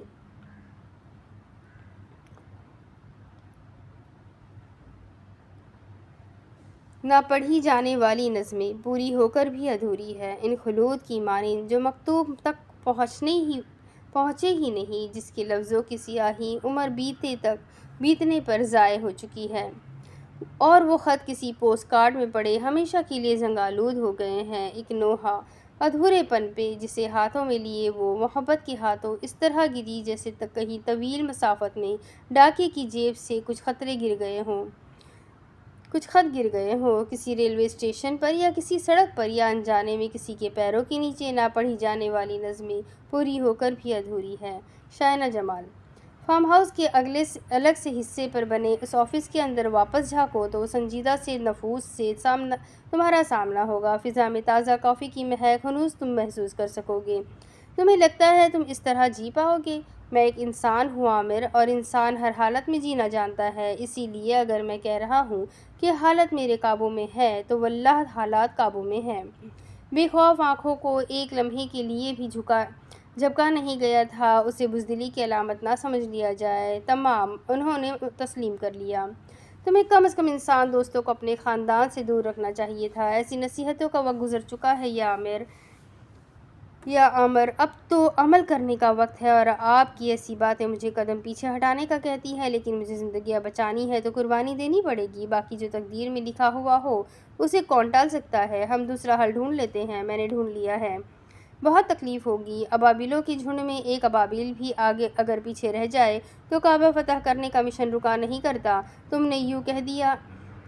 نہ پڑھی جانے والی نظمیں پوری ہو کر بھی ادھوری ہے، ان خلود کی مانند جو مکتوب تک پہنچے ہی نہیں، جس کے لفظوں کی سیاہی عمر بیتنے پر ضائع ہو چکی ہے، اور وہ خط کسی پوسٹ کارڈ میں پڑے ہمیشہ کے لیے زنگآلود ہو گئے ہیں، ایک نوحہ ادھورے پن پہ، جسے ہاتھوں میں لیے وہ محبت کے ہاتھوں اس طرح گری جیسے کہیں طویل مسافت میں ڈاکے کی جیب سے کچھ خطرے گر گئے ہوں۔ کچھ خط گر گئے ہوں، کسی ریلوے اسٹیشن پر یا کسی سڑک پر، یا انجانے میں کسی کے پیروں کے نیچے نہ پڑھی جانے والی نظمیں پوری ہو کر بھی ادھوری ہیں۔ شائنہ جمال۔ فارم ہاؤس کے الگ سے حصے پر بنے اس آفس کے اندر واپس جھانکو تو سنجیدہ سے نفوس سے تمہارا سامنا ہوگا۔ فضا میں تازہ کافی کی مہک ہنوز تم محسوس کر سکو گے۔ تمہیں لگتا ہے تم اس طرح جی پاؤ گے؟ میں ایک انسان ہوں عامر، اور انسان ہر حالت میں جینا جانتا ہے۔ اسی لیے اگر میں کہہ رہا ہوں کہ حالت میرے قابو میں ہے تو واللہ حالات قابو میں ہیں۔ بے خوف آنکھوں کو ایک لمحے کے لیے بھی جھپکا نہیں گیا تھا۔ اسے بزدلی کی علامت نہ سمجھ لیا جائے۔ تمام انہوں نے تسلیم کر لیا۔ تمہیں کم از کم انسان دوستوں کو اپنے خاندان سے دور رکھنا چاہیے تھا۔ ایسی نصیحتوں کا وقت گزر چکا ہے یا عامر، اب تو عمل کرنے کا وقت ہے، اور آپ کی ایسی باتیں مجھے قدم پیچھے ہٹانے کا کہتی ہیں، لیکن مجھے زندگیاں بچانی ہے تو قربانی دینی پڑے گی۔ باقی جو تقدیر میں لکھا ہوا ہو اسے کون ٹال سکتا ہے؟ ہم دوسرا حل ڈھونڈ لیتے ہیں۔ میں نے ڈھونڈ لیا ہے۔ بہت تکلیف ہوگی۔ ابابیلوں کی جھنڈ میں ایک ابابیل بھی آگے اگر پیچھے رہ جائے تو کعبہ فتح کرنے کا مشن رکا نہیں کرتا۔ تم نے یوں کہہ دیا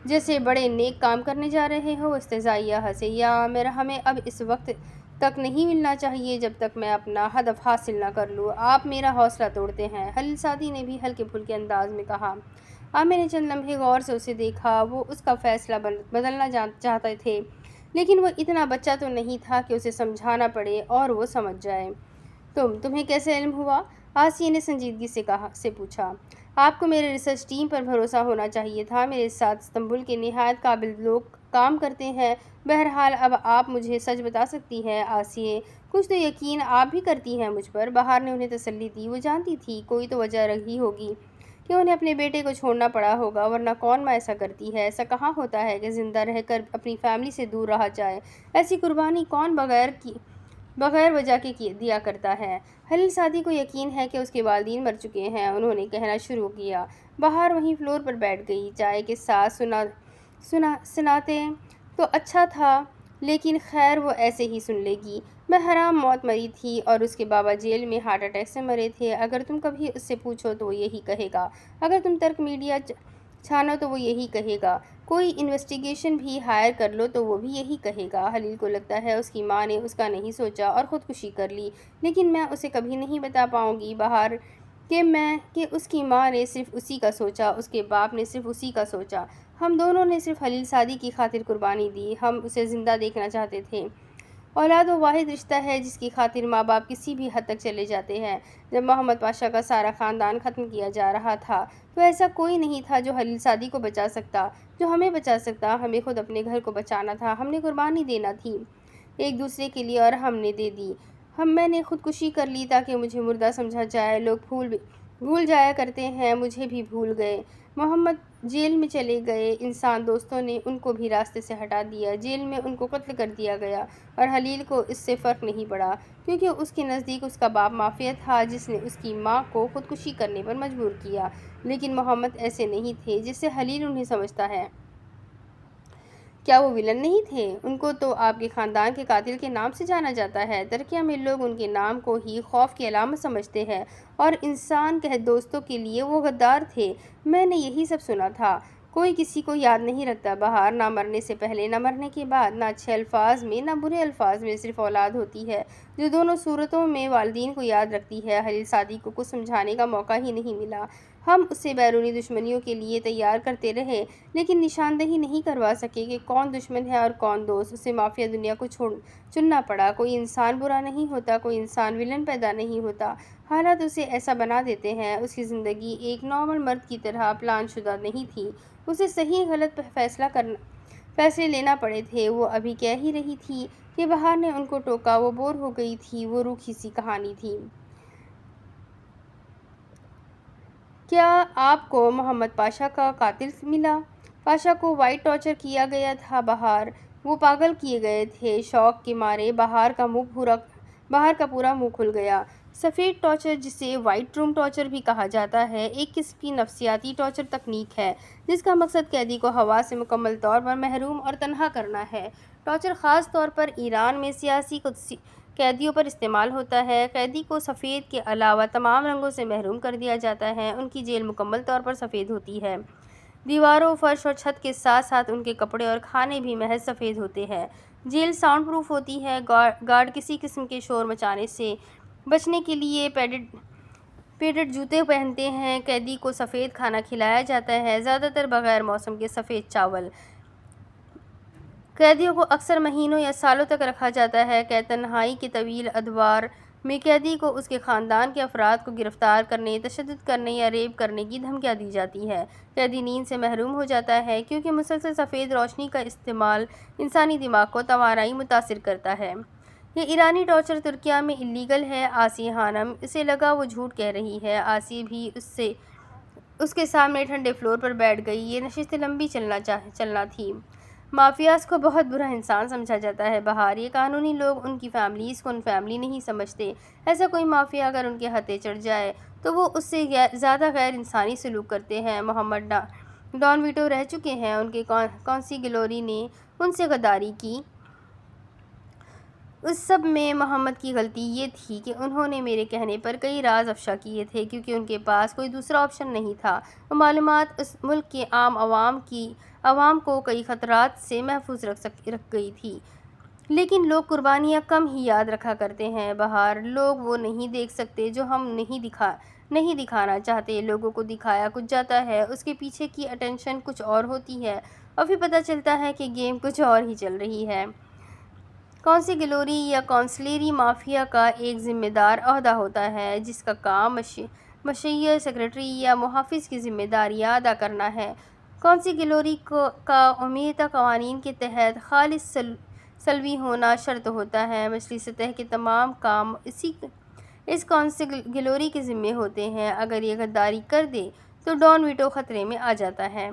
جیسے بڑے نیک کام کرنے جا رہے ہو۔ استہزائیہ ہنسے۔ یا عامر، ہمیں اب اس وقت تک نہیں ملنا چاہیے جب تک میں اپنا ہدف حاصل نہ کر لوں۔ آپ میرا حوصلہ توڑتے ہیں، خلیل سعدی نے بھی ہلکے پھلکے انداز میں کہا۔ عامر نے چند لمحے غور سے اسے دیکھا۔ وہ اس کا فیصلہ بدلنا چاہتے تھے، لیکن وہ اتنا بچہ تو نہیں تھا کہ اسے سمجھانا پڑے اور وہ سمجھ جائے۔ تمہیں کیسے علم ہوا؟ آسیہ نے سنجیدگی سے پوچھا۔ آپ کو میرے ریسرچ ٹیم پر بھروسہ ہونا چاہیے تھا۔ میرے ساتھ استنبول کے نہایت قابل لوگ کام کرتے ہیں۔ بہرحال اب آپ مجھے سچ بتا سکتی ہیں آسیہ، کچھ تو یقین آپ بھی کرتی ہیں مجھ پر۔ بہار نے انہیں تسلی دی۔ وہ جانتی تھی کوئی تو وجہ رہی ہوگی کہ انہیں اپنے بیٹے کو چھوڑنا پڑا ہوگا، ورنہ کون ماں ایسا کرتی ہے؟ ایسا کہاں ہوتا ہے کہ زندہ رہ کر اپنی فیملی سے دور رہا جائے؟ ایسی قربانی کون بغیر وجہ کے دیا کرتا ہے؟ خلیل سعدی کو یقین ہے کہ اس کے والدین مر چکے ہیں، انہوں نے کہنا شروع کیا۔ بہار وہیں فلور پر بیٹھ گئی۔ چائے کے ساتھ سناتے تو اچھا تھا، لیکن خیر وہ ایسے ہی سن لے گی۔ بہرام موت مری تھی اور اس کے بابا جیل میں ہارٹ اٹیک سے مرے تھے۔ اگر تم کبھی اس سے پوچھو تو وہ یہی کہے گا۔ اگر تم ترک میڈیا چھانو تو وہ یہی کہے گا۔ کوئی انویسٹیگیشن بھی ہائر کر لو تو وہ بھی یہی کہے گا۔ خلیل کو لگتا ہے اس کی ماں نے اس کا نہیں سوچا اور خودکشی کر لی، لیکن میں اسے کبھی نہیں بتا پاؤں گی بہار کہ اس کی ماں نے صرف اسی کا سوچا، اس کے باپ نے صرف اسی کا سوچا۔ ہم دونوں نے صرف خلیل سعدی کی خاطر قربانی دی۔ ہم اسے زندہ دیکھنا چاہتے تھے۔ اولاد وہ واحد رشتہ ہے جس کی خاطر ماں باپ کسی بھی حد تک چلے جاتے ہیں۔ جب محمد پاشا کا سارا خاندان ختم کیا جا رہا تھا تو ایسا کوئی نہیں تھا جو خلیل سعدی کو بچا سکتا، جو ہمیں بچا سکتا۔ ہمیں خود اپنے گھر کو بچانا تھا، ہم نے قربانی دینا تھی ایک دوسرے کے لیے، اور ہم نے دے دی۔ میں نے خودکشی کر لی تاکہ مجھے مردہ سمجھا جائے۔ لوگ بھول جایا کرتے ہیں، مجھے بھی بھول گئے۔ محمد جیل میں چلے گئے، انسان دوستوں نے ان کو بھی راستے سے ہٹا دیا، جیل میں ان کو قتل کر دیا گیا، اور خلیل کو اس سے فرق نہیں پڑا، کیونکہ اس کے نزدیک اس کا باپ مافیا تھا جس نے اس کی ماں کو خودکشی کرنے پر مجبور کیا۔ لیکن محمد ایسے نہیں تھے جس سے خلیل انہیں سمجھتا ہے۔ کیا وہ ولن نہیں تھے؟ ان کو تو آپ کے خاندان کے قاتل کے نام سے جانا جاتا ہے۔ ترکیہ میں لوگ ان کے نام کو ہی خوف کی علامت سمجھتے ہیں، اور انسان کے دوستوں کے لیے وہ غدار تھے۔ میں نے یہی سب سنا تھا۔ کوئی کسی کو یاد نہیں رکھتا بہار، نہ مرنے سے پہلے نہ مرنے کے بعد، نہ اچھے الفاظ میں نہ برے الفاظ میں۔ صرف اولاد ہوتی ہے جو دونوں صورتوں میں والدین کو یاد رکھتی ہے۔ خلیل سعدی کو کچھ سمجھانے کا موقع ہی نہیں ملا۔ ہم اسے بیرونی دشمنیوں کے لیے تیار کرتے رہے، لیکن نشاندہی نہیں کروا سکے کہ کون دشمن ہے اور کون دوست۔ اسے مافیا دنیا کو چننا پڑا۔ کوئی انسان برا نہیں ہوتا، کوئی انسان ولن پیدا نہیں ہوتا، حالات اسے ایسا بنا دیتے ہیں۔ اس کی زندگی ایک نارمل مرد کی طرح پلان شدہ نہیں تھی، اسے صحیح غلط فیصلے لینا پڑے تھے۔ وہ ابھی کہہ ہی رہی تھی کہ بہار نے ان کو ٹوکا، وہ بور ہو گئی تھی، وہ روکھی سی کہانی تھی۔ کیا آپ کو محمد پاشا کا قاتل ملا؟ پاشا کو وائٹ ٹارچر کیا گیا تھا بہار، وہ پاگل کیے گئے تھے۔ شوق کے مارے بہار کا پورا منہ کھل گیا۔ سفید ٹارچر، جسے وائٹ روم ٹارچر بھی کہا جاتا ہے، ایک قسم کی نفسیاتی ٹارچر تکنیک ہے جس کا مقصد قیدی کو ہوا سے مکمل طور پر محروم اور تنہا کرنا ہے۔ ٹارچر خاص طور پر ایران میں سیاسی قیدیوں پر استعمال ہوتا ہے۔ قیدی کو سفید کے علاوہ تمام رنگوں سے محروم کر دیا جاتا ہے۔ ان کی جیل مکمل طور پر سفید ہوتی ہے۔ دیواروں، فرش اور چھت کے ساتھ ساتھ ان کے کپڑے اور کھانے بھی محض سفید ہوتے ہیں۔ جیل ساؤنڈ پروف ہوتی ہے۔ گارڈ کسی قسم کے شور مچانے سے بچنے کے لیے پیڈڈ جوتے پہنتے ہیں۔ قیدی کو سفید کھانا کھلایا جاتا ہے، زیادہ تر بغیر موسم کے سفید چاول۔ قیدیوں کو اکثر مہینوں یا سالوں تک رکھا جاتا ہے۔ تنہائی کے طویل ادوار میں قیدی کو اس کے خاندان کے افراد کو گرفتار کرنے، تشدد کرنے یا ریپ کرنے کی دھمکیاں دی جاتی ہیں۔ قیدی نیند سے محروم ہو جاتا ہے کیونکہ مسلسل سفید روشنی کا استعمال انسانی دماغ کو توانائی متاثر کرتا ہے۔ یہ ایرانی ٹارچر ترکیہ میں اللیگل ہے۔ آسیہ خانم اسے لگا وہ جھوٹ کہہ رہی ہے۔ آسیہ بھی اس کے سامنے ٹھنڈے فلور پر بیٹھ گئی۔ یہ نشست لمبی چلنا تھی۔ مافیاز کو بہت برا انسان سمجھا جاتا ہے بہار۔ یہ قانونی لوگ ان کی فیملیز کو فیملی نہیں سمجھتے۔ ایسا کوئی مافیا اگر ان کے ہتھے چڑھ جائے تو وہ اس سے زیادہ غیر انسانی سلوک کرتے ہیں۔ محمد ڈان ویٹو رہ چکے ہیں۔ ان کے کونسی گلوری نے ان سے غداری کی۔ اس سب میں محمد کی غلطی یہ تھی کہ انہوں نے میرے کہنے پر کئی راز افشا کیے تھے کیونکہ ان کے پاس کوئی دوسرا آپشن نہیں تھا۔ وہ معلومات اس ملک کے عام عوام کو کئی خطرات سے محفوظ رکھ گئی تھی۔ لیکن لوگ قربانیاں کم ہی یاد رکھا کرتے ہیں بہار۔ لوگ وہ نہیں دیکھ سکتے جو ہم نہیں دکھانا چاہتے۔ لوگوں کو دکھایا کچھ جاتا ہے، اس کے پیچھے کی اٹینشن کچھ اور ہوتی ہے اور پھر پتہ چلتا ہے کہ گیم کچھ اور ہی چل رہی ہے۔ کونسی گلوری یا کونسلری مافیا کا ایک ذمہ دار عہدہ ہوتا ہے جس کا کام مشیر، سیکرٹری یا محافظ کی ذمہ داریاں ادا کرنا ہے۔ کونسی گلوری کا امیرتا قوانین کے تحت خالص سلوی ہونا شرط ہوتا ہے۔ مچھلی سطح کے تمام کام اس کونسی گلوری کے ذمے ہوتے ہیں۔ اگر یہ غداری کر دے تو ڈان ویٹو خطرے میں آ جاتا ہے۔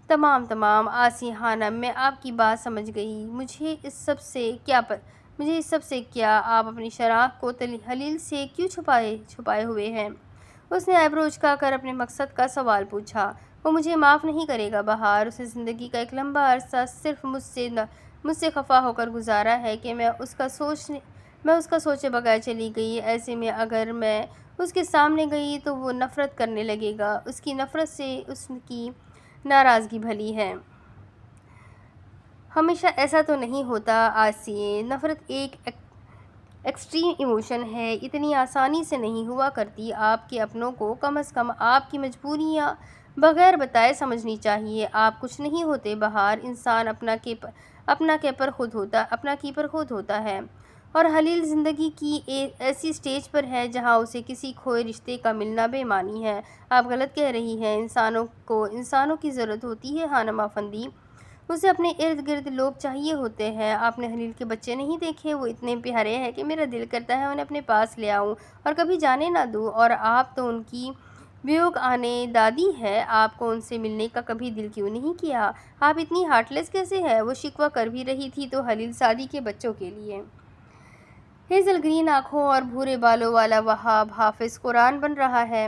تمام آسیہ خانم، میں آپ کی بات سمجھ گئی۔ مجھے اس سب سے کیا آپ اپنی شناخت کو خلیل سے کیوں چھپائے ہوئے ہیں؟ اس نے ایبرو اچکا کر اپنے مقصد کا سوال پوچھا۔ وہ مجھے معاف نہیں کرے گا بہار۔ اس نے زندگی کا ایک لمبا عرصہ صرف مجھ سے خفا ہو کر گزارا ہے کہ میں اس کا سوچے بغیر چلی گئی۔ ایسے میں اگر میں اس کے سامنے گئی تو وہ نفرت کرنے لگے گا۔ اس کی نفرت سے اس کی ناراضگی بھلی ہے۔ ہمیشہ ایسا تو نہیں ہوتا آسیہ۔ نفرت ایک ایکسٹریم ایموشن ہے، اتنی آسانی سے نہیں ہوا کرتی۔ آپ کے اپنوں کو کم از کم آپ کی مجبوریاں بغیر بتائے سمجھنی چاہیے۔ آپ کچھ نہیں ہوتے بہار۔ انسان اپنا کیپر خود ہوتا ہے اور خلیل زندگی کی ایسی سٹیج پر ہے جہاں اسے کسی کھوئے رشتے کا ملنا بے معنی ہے۔ آپ غلط کہہ رہی ہیں۔ انسانوں کی ضرورت ہوتی ہے خانم افندی۔ اسے اپنے ارد گرد لوگ چاہیے ہوتے ہیں۔ آپ نے خلیل کے بچے نہیں دیکھے؟ وہ اتنے پیارے ہیں کہ میرا دل کرتا ہے انہیں اپنے پاس لے آؤں اور کبھی جانے نہ دوں۔ اور آپ تو ان کی بیوق آنے دادی ہے، آپ کو ان سے ملنے کا کبھی دل کیوں نہیں کیا؟ آپ اتنی ہارٹ لیس کیسے ہیں؟ وہ شکوہ کر بھی رہی تھی تو خلیل سعدی کے بچوں کے لیے ہیزل گرین آنکھوں اور بھورے بالوں والا وہاب حافظ قرآن بن رہا ہے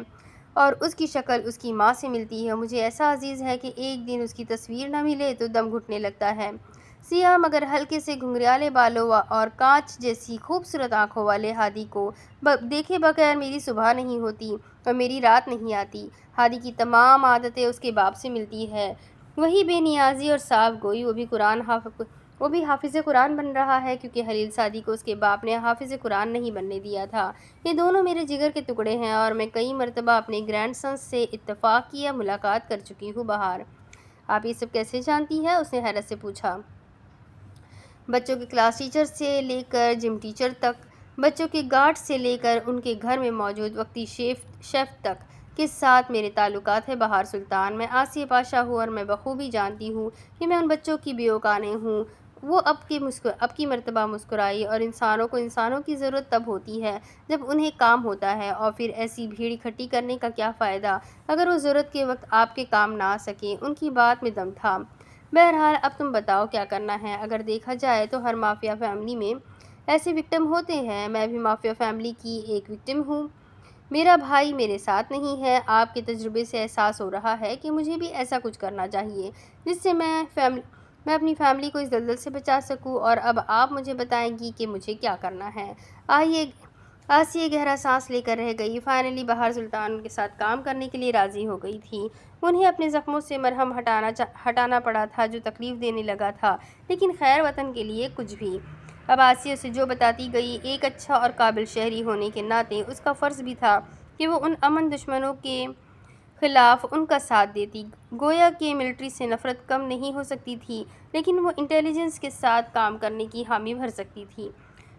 اور اس کی شکل اس کی ماں سے ملتی ہے۔ مجھے ایسا عزیز ہے کہ ایک دن اس کی تصویر نہ ملے تو دم گھٹنے لگتا ہے۔ سیاہ مگر ہلکے سے گھنگریالے بالوں اور کانچ جیسی خوبصورت آنکھوں والے ہادی کو دیکھے بغیر میری صبح نہیں ہوتی اور میری رات نہیں آتی۔ ہادی کی تمام عادتیں اس کے باپ سے ملتی ہے، وہی بے نیازی اور صاف گوئی۔ وہ بھی حافظ قرآن بن رہا ہے کیونکہ خلیل سعدی کو اس کے باپ نے حافظ قرآن نہیں بننے دیا تھا۔ یہ دونوں میرے جگر کے ٹکڑے ہیں اور میں کئی مرتبہ اپنے گرینڈ سن سے اتفاق کیا ملاقات کر چکی ہوں بہار۔ آپ یہ سب کیسے جانتی ہیں؟ اس نے حیرت سے پوچھا۔ بچوں کے کلاس ٹیچر سے لے کر جم ٹیچر تک، بچوں کے گارڈ سے لے کر ان کے گھر میں موجود وقتی شیف تک کے ساتھ میرے تعلقات ہیں بہار سلطان۔ میں آسیہ پاشا ہوں اور میں بخوبی جانتی ہوں کہ میں ان بچوں کی بیوقانے ہوں۔ وہ اب کی مرتبہ مسکرائی۔ اور انسانوں کی ضرورت تب ہوتی ہے جب انہیں کام ہوتا ہے، اور پھر ایسی بھیڑ اکٹھی کرنے کا کیا فائدہ اگر وہ ضرورت کے وقت آپ کے کام نہ آ سکیں۔ ان کی بات میں دم تھا۔ بہرحال اب تم بتاؤ کیا کرنا ہے؟ اگر دیکھا جائے تو ہر مافیا فیملی میں ایسے وکٹم ہوتے ہیں۔ میں بھی مافیا فیملی کی ایک وکٹم ہوں۔ میرا بھائی میرے ساتھ نہیں ہے۔ آپ کے تجربے سے احساس ہو رہا ہے کہ مجھے بھی ایسا کچھ کرنا چاہیے جس سے میں اپنی فیملی کو اس دلدل سے بچا سکوں۔ اور اب آپ مجھے بتائیں گی کہ مجھے کیا کرنا ہے۔ آسیہ گہرا سانس لے کر رہ گئی۔ فائنلی بہار سلطان ان کے ساتھ کام کرنے کے لیے راضی ہو گئی تھی۔ انہیں اپنے زخموں سے مرہم ہٹانا پڑا تھا جو تکلیف دینے لگا تھا، لیکن خیر وطن کے لیے کچھ بھی۔ اب آسیہ اسے جو بتاتی گئی، ایک اچھا اور قابل شہری ہونے کے ناطے اس کا فرض بھی تھا کہ وہ ان امن دشمنوں کے خلاف ان کا ساتھ دیتی۔ گویا کہ ملٹری سے نفرت کم نہیں ہو سکتی تھی، لیکن وہ انٹیلیجنس کے ساتھ کام کرنے کی حامی بھر سکتی تھی۔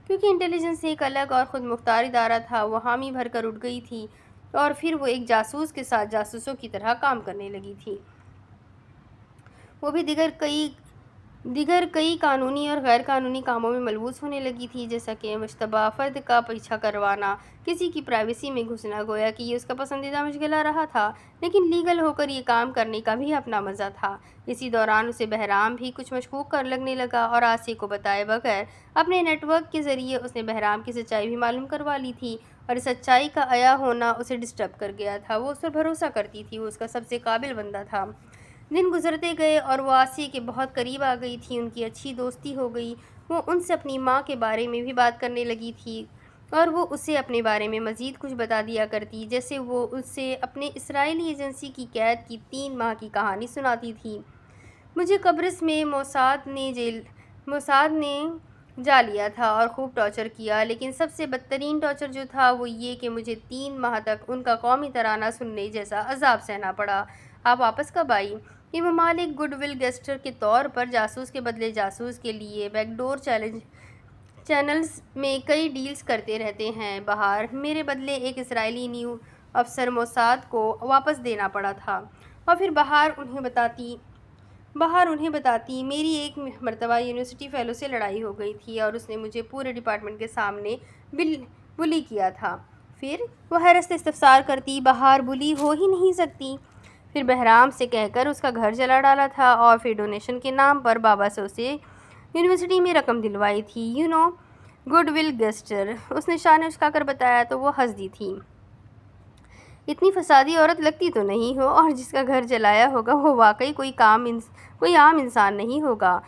کیونکہ انٹیلیجنس ایک الگ اور خود مختار ادارہ تھا، وہ حامی بھر کر اٹھ گئی تھی اور پھر وہ ایک جاسوس کے ساتھ جاسوسوں کی طرح کام کرنے لگی تھی۔ وہ بھی دیگر کئی قانونی اور غیر قانونی کاموں میں ملوث ہونے لگی تھی، جیسا کہ مشتبہ فرد کا پیچھا کروانا، کسی کی پرائیویسی میں گھسنا۔ گویا کہ یہ اس کا پسندیدہ مشغلہ رہا تھا، لیکن لیگل ہو کر یہ کام کرنے کا بھی اپنا مزہ تھا۔ اسی دوران اسے بہرام بھی کچھ مشکوک کر لگنے لگا اور آسیہ کو بتائے بغیر اپنے نیٹ ورک کے ذریعے اس نے بہرام کی سچائی بھی معلوم کروا لی تھی، اور اس سچائی کا عیاں ہونا اسے ڈسٹرب کر گیا تھا۔ وہ اس پر بھروسہ کرتی تھی، وہ اس کا سب سے قابل بندہ تھا۔ دن گزرتے گئے اور وہ آسیہ کے بہت قریب آ گئی تھی، ان کی اچھی دوستی ہو گئی۔ وہ ان سے اپنی ماں کے بارے میں بھی بات کرنے لگی تھی اور وہ اسے اپنے بارے میں مزید کچھ بتا دیا کرتی، جیسے وہ اسے اپنے اسرائیلی ایجنسی کی قید کی 3 ماہ کی کہانی سناتی تھی۔ مجھے قبرص میں موساد نے جا لیا تھا اور خوب ٹارچر کیا، لیکن سب سے بدترین ٹارچر جو تھا وہ یہ کہ مجھے 3 ماہ تک ان کا قومی ترانہ سننے جیسا عذاب سہنا پڑا۔ آپ واپس کب آئی؟ یہ ممالک گڈ ول گیسٹر کے طور پر جاسوس کے بدلے جاسوس کے لیے بیک ڈور چینلز میں کئی ڈیلز کرتے رہتے ہیں۔ بہار، میرے بدلے ایک اسرائیلی نیو افسر موساد کو واپس دینا پڑا تھا۔ اور پھر بہار انہیں بتاتی میری ایک مرتبہ یونیورسٹی فیلو سے لڑائی ہو گئی تھی اور اس نے مجھے پورے ڈپارٹمنٹ کے سامنے بلی کیا تھا۔ پھر وہ حیرت سے استفسار کرتی، بہار بلی ہو ہی نہیں سکتی۔ پھر بہرام سے کہہ کر اس کا گھر جلا ڈالا تھا اور پھر ڈونیشن کے نام پر بابا سے اسے یونیورسٹی میں رقم دلوائی تھی۔ گڈ ول گیسٹر، اس نے شانے اچکا کر بتایا تو وہ ہنس دی تھی۔ اتنی فسادی عورت لگتی تو نہیں ہو، اور جس کا گھر جلایا ہوگا وہ واقعی کوئی عام انسان نہیں ہوگا۔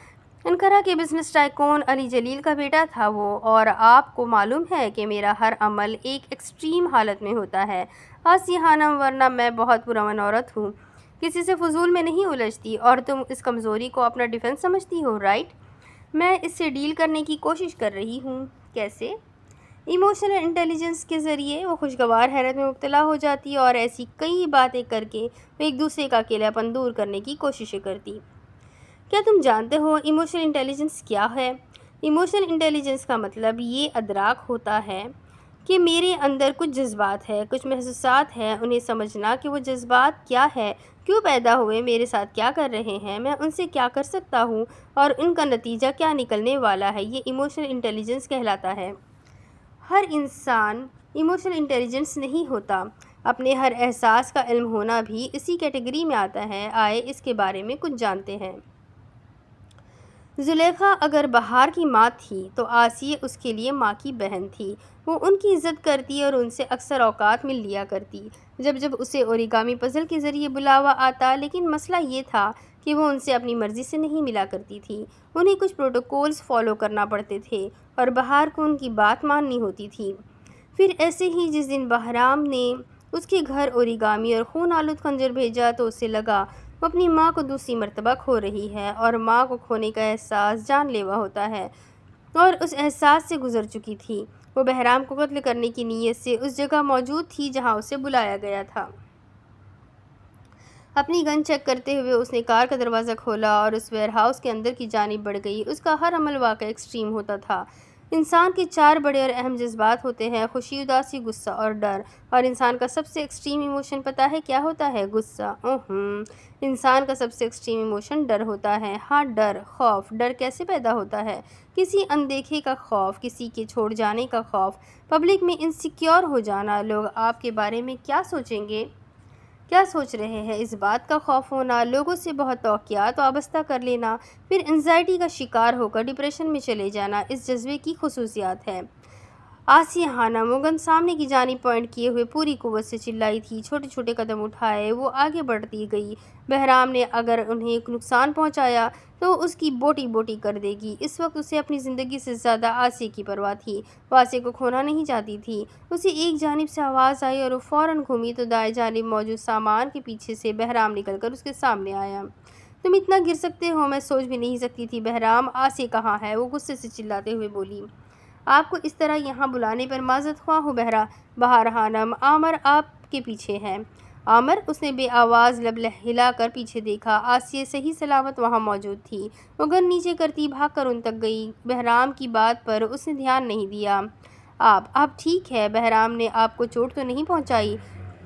انقرہ کے بزنس ٹائکون علی جلیل کا بیٹا تھا وہ، اور آپ کو معلوم ہے کہ میرا ہر عمل ایک ایکسٹریم حالت میں ہوتا ہے آسیہ خانم، ورنہ میں بہت پرامن عورت ہوں، کسی سے فضول میں نہیں الجھتی، اور تم اس کمزوری کو اپنا ڈیفنس سمجھتی ہو، رائٹ؟ میں اس سے ڈیل کرنے کی کوشش کر رہی ہوں۔ کیسے؟ ایموشنل انٹیلیجنس کے ذریعے۔ وہ خوشگوار حیرت میں مبتلا ہو جاتی اور ایسی کئی باتیں کر کے وہ ایک دوسرے کا اکیلا پن دور کرنے کی کوششیں کرتی۔ کیا تم جانتے ہو ایموشنل انٹیلیجنس کیا ہے؟ ایموشنل انٹیلیجنس کا مطلب یہ ادراک ہوتا ہے کہ میرے اندر کچھ جذبات ہے، کچھ محسوسات ہیں، انہیں سمجھنا کہ وہ جذبات کیا ہے، کیوں پیدا ہوئے، میرے ساتھ کیا کر رہے ہیں، میں ان سے کیا کر سکتا ہوں اور ان کا نتیجہ کیا نکلنے والا ہے، یہ ایموشنل انٹیلیجنس کہلاتا ہے۔ ہر انسان ایموشنل انٹیلیجنس نہیں ہوتا۔ اپنے ہر احساس کا علم ہونا بھی اسی کیٹیگری میں آتا ہے۔ آئے اس کے بارے میں کچھ جانتے ہیں۔ زلیخا اگر بہار کی ماں تھی تو آسیہ اس کے لیے ماں کی بہن تھی۔ وہ ان کی عزت کرتی اور ان سے اکثر اوقات مل لیا کرتی جب اسے اوریگامی پزل کے ذریعے بلاوا آتا، لیکن مسئلہ یہ تھا کہ وہ ان سے اپنی مرضی سے نہیں ملا کرتی تھی، انہیں کچھ پروٹوکولز فالو کرنا پڑتے تھے اور بہار کو ان کی بات ماننی ہوتی تھی۔ پھر ایسے ہی جس دن بہرام نے اس کے گھر اوریگامی اور خون آلود خنجر بھیجا تو اسے لگا وہ اپنی ماں کو دوسری مرتبہ کھو رہی ہے، اور ماں کو کھونے کا احساس جان لیوا ہوتا ہے، اور اس احساس سے گزر چکی تھی۔ وہ بہرام کو قتل کرنے کی نیت سے اس جگہ موجود تھی جہاں اسے بلایا گیا تھا۔ اپنی گن چیک کرتے ہوئے اس نے کار کا دروازہ کھولا اور اس ویئر ہاؤس کے اندر کی جانب بڑھ گئی۔ اس کا ہر عمل واقعی ایکسٹریم ہوتا تھا۔ انسان کے 4 بڑے اور اہم جذبات ہوتے ہیں: خوشی، اداسی، غصہ اور ڈر، اور انسان کا سب سے ایکسٹریم ایموشن پتہ ہے کیا ہوتا ہے؟ غصہ۔ انسان کا سب سے ایکسٹریم ایموشن ڈر ہوتا ہے۔ ہاں، ڈر، خوف۔ ڈر کیسے پیدا ہوتا ہے؟ کسی اندیکھے کا خوف، کسی کے چھوڑ جانے کا خوف، پبلک میں انسیکیور ہو جانا، لوگ آپ کے بارے میں کیا سوچیں گے، کیا سوچ رہے ہیں، اس بات کا خوف ہونا، لوگوں سے بہت توقعات وابستہ کر لینا، پھر انزائٹی کا شکار ہو کر ڈپریشن میں چلے جانا، اس جذبے کی خصوصیات ہیں۔ آسیہ خانم وہ گن سامنے کی جانب پوائنٹ کیے ہوئے پوری قوت سے چلائی تھی۔ چھوٹے چھوٹے قدم اٹھائے وہ آگے بڑھتی گئی۔ بہرام نے اگر انہیں نقصان پہنچایا تو اس کی بوٹی بوٹی کر دے گی۔ اس وقت اسے اپنی زندگی سے زیادہ آسیہ کی پرواہ تھی۔ وہ آسیہ کو کھونا نہیں چاہتی تھی۔ اسے ایک جانب سے آواز آئی اور وہ فوراً گھومی تو دائیں جانب موجود سامان کے پیچھے سے بہرام نکل کر اس کے سامنے آیا۔ تم اتنا گر سکتے ہو، میں سوچ بھی نہیں سکتی تھی بہرام۔ آسیہ کہاں ہے؟ وہ غصے سے چلاتے ہوئے بولی۔ آپ کو اس طرح یہاں بلانے پر معذرت خواہ ہوں بہار خانم، عامر آپ کے پیچھے ہے۔ عامر؟ اس نے بے آواز لب ہلا کر پیچھے دیکھا۔ آسیہ صحیح سلامت وہاں موجود تھی۔ وہ گن نیچے کرتی بھاگ کر ان تک گئی۔ بہرام کی بات پر اس نے دھیان نہیں دیا۔ آپ ٹھیک ہے؟ بہرام نے آپ کو چوٹ تو نہیں پہنچائی؟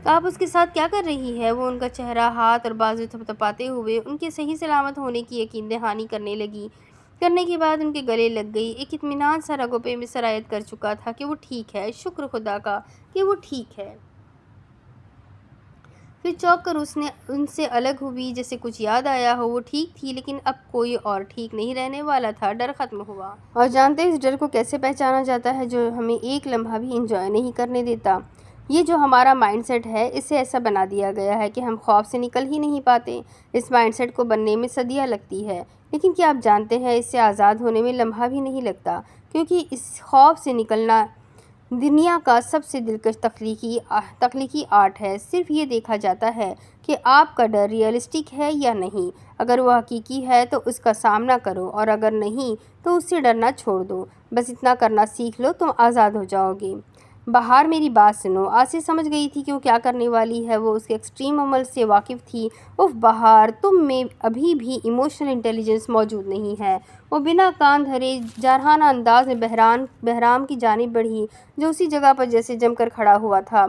آپ اس کے ساتھ کیا کر رہی ہے؟ وہ ان کا چہرہ، ہاتھ اور بازو تھپتھپاتے ہوئے ان کے صحیح سلامت ہونے کی یقین دہانی کرنے کے بعد ان کے گلے لگ گئی۔ ایک اطمینان سا رگوں پہ سرایت کر چکا تھا کہ وہ ٹھیک ہے، شکر خدا کا کہ وہ ٹھیک ہے۔ پھر چونک کر اس نے ان سے الگ ہوئی، جیسے کچھ یاد آیا ہو۔ وہ ٹھیک تھی لیکن اب کوئی اور ٹھیک نہیں رہنے والا تھا۔ ڈر ختم ہوا۔ اور جانتے اس ڈر کو کیسے پہچانا جاتا ہے جو ہمیں ایک لمحہ بھی انجوائے نہیں کرنے دیتا؟ یہ جو ہمارا مائنڈ سیٹ ہے، اسے ایسا بنا دیا گیا ہے کہ ہم خوف سے نکل ہی نہیں پاتے۔ اس مائنڈ سیٹ کو بننے میں صدیاں لگتی ہے، لیکن کیا آپ جانتے ہیں اس سے آزاد ہونے میں لمحہ بھی نہیں لگتا، کیونکہ اس خوف سے نکلنا دنیا کا سب سے دلکش تخلیقی آرٹ ہے۔ صرف یہ دیکھا جاتا ہے کہ آپ کا ڈر ریئلسٹک ہے یا نہیں۔ اگر وہ حقیقی ہے تو اس کا سامنا کرو، اور اگر نہیں تو اس سے ڈرنا چھوڑ دو۔ بس اتنا کرنا سیکھ لو، تم آزاد ہو جاؤ گے۔ بہار میری بات سنو۔ آسیہ سمجھ گئی تھی کہ وہ کیا کرنے والی ہے۔ وہ اس کے ایکسٹریم عمل سے واقف تھی۔ اف بہار، تم میں ابھی بھی ایموشنل انٹیلیجنس موجود نہیں ہے۔ وہ بنا کان دھرے جارحانہ انداز میں بہرام کی جانب بڑھی جو اسی جگہ پر جیسے جم کر کھڑا ہوا تھا۔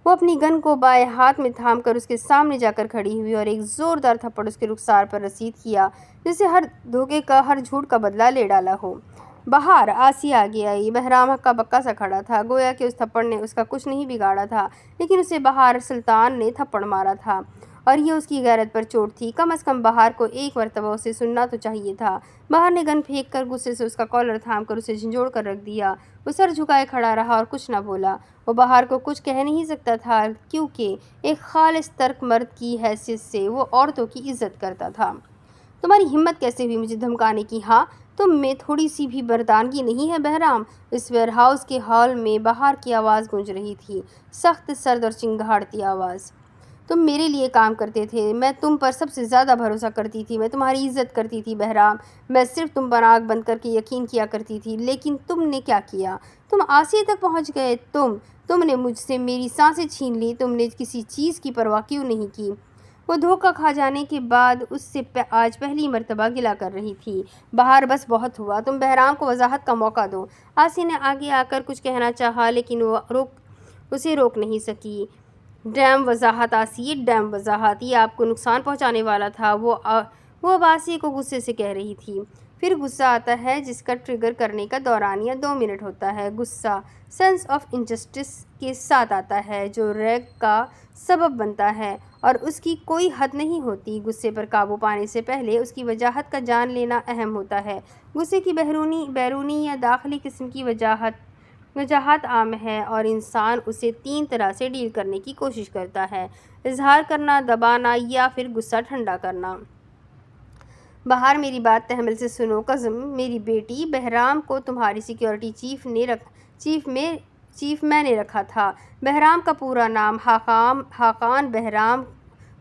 وہ اپنی گن کو بائیں ہاتھ میں تھام کر اس کے سامنے جا کر کھڑی ہوئی اور ایک زوردار تھپڑ اس کے رخسار پر رسید کیا، جیسے ہر دھوکے کا، ہر جھوٹ کا بدلہ لے ڈالا ہو۔ بہار! آسیہ آگے آئی۔ بہرام ہکا بکا سا کھڑا تھا، گویا کہ اس تھپڑ نے اس کا کچھ نہیں بگاڑا تھا، لیکن اسے بہار سلطان نے تھپڑ مارا تھا اور یہ اس کی غیرت پر چوٹ تھی۔ کم از کم بہار کو ایک مرتبہ اسے سننا تو چاہیے تھا۔ بہار نے گن پھینک کر غصے سے اس کا کالر تھام کر اسے جھنجھوڑ کر رکھ دیا۔ وہ سر جھکائے کھڑا رہا اور کچھ نہ بولا۔ وہ بہار کو کچھ کہہ نہیں سکتا تھا کیونکہ ایک خالص ترک مرد کی حیثیت سے وہ عورتوں کی عزت کرتا تھا۔ تمہاری ہمت کیسے ہوئی مجھے دھمکانے کی؟ ہاں، تم میں تھوڑی سی بھی بردانگی نہیں ہے بہرام؟ اس ویئر ہاؤس کے ہال میں بہار کی آواز گونج رہی تھی، سخت، سرد اور چنگھاڑتی آواز۔ تم میرے لیے کام کرتے تھے، میں تم پر سب سے زیادہ بھروسہ کرتی تھی، میں تمہاری عزت کرتی تھی بہرام، میں صرف تم پر آنکھ بند کر کے یقین کیا کرتی تھی، لیکن تم نے کیا کیا؟ تم آسیہ تک پہنچ گئے، تم نے مجھ سے میری سانسیں چھین لی، تم نے کسی چیز کی پرواہ کیوں نہیں کی؟ وہ دھوکہ کھا جانے کے بعد اس سے آج پہلی مرتبہ گلہ کر رہی تھی۔ بہار! بس بہت ہوا، تم بہرام کو وضاحت کا موقع دو۔ آسیہ نے آگے آ کر کچھ کہنا چاہا لیکن وہ اسے روک نہیں سکی۔ ڈیمن وضاحت آسیہ، ڈیمن وضاحت، یہ آپ کو نقصان پہنچانے والا تھا، وہ اب آسیہ کو غصے سے کہہ رہی تھی۔ پھر غصہ آتا ہے جس کا ٹریگر کرنے کا دورانیہ 2 منٹ ہوتا ہے۔ غصہ سینس آف انجسٹس کے ساتھ آتا ہے جو ریگ کا سبب بنتا ہے اور اس کی کوئی حد نہیں ہوتی۔ غصے پر قابو پانے سے پہلے اس کی وجاہت کا جان لینا اہم ہوتا ہے۔ غصے کی بیرونی یا داخلی قسم کی وجاہت عام ہے اور انسان اسے 3 طرح سے ڈیل کرنے کی کوشش کرتا ہے: اظہار کرنا، دبانا یا پھر غصہ ٹھنڈا کرنا۔ بہار میری بات تحمل سے سنو۔ قزم میری بیٹی، بہرام کو تمہاری سیکیورٹی چیف میں نے رکھا تھا۔ بہرام کا پورا نام خاقان بہرام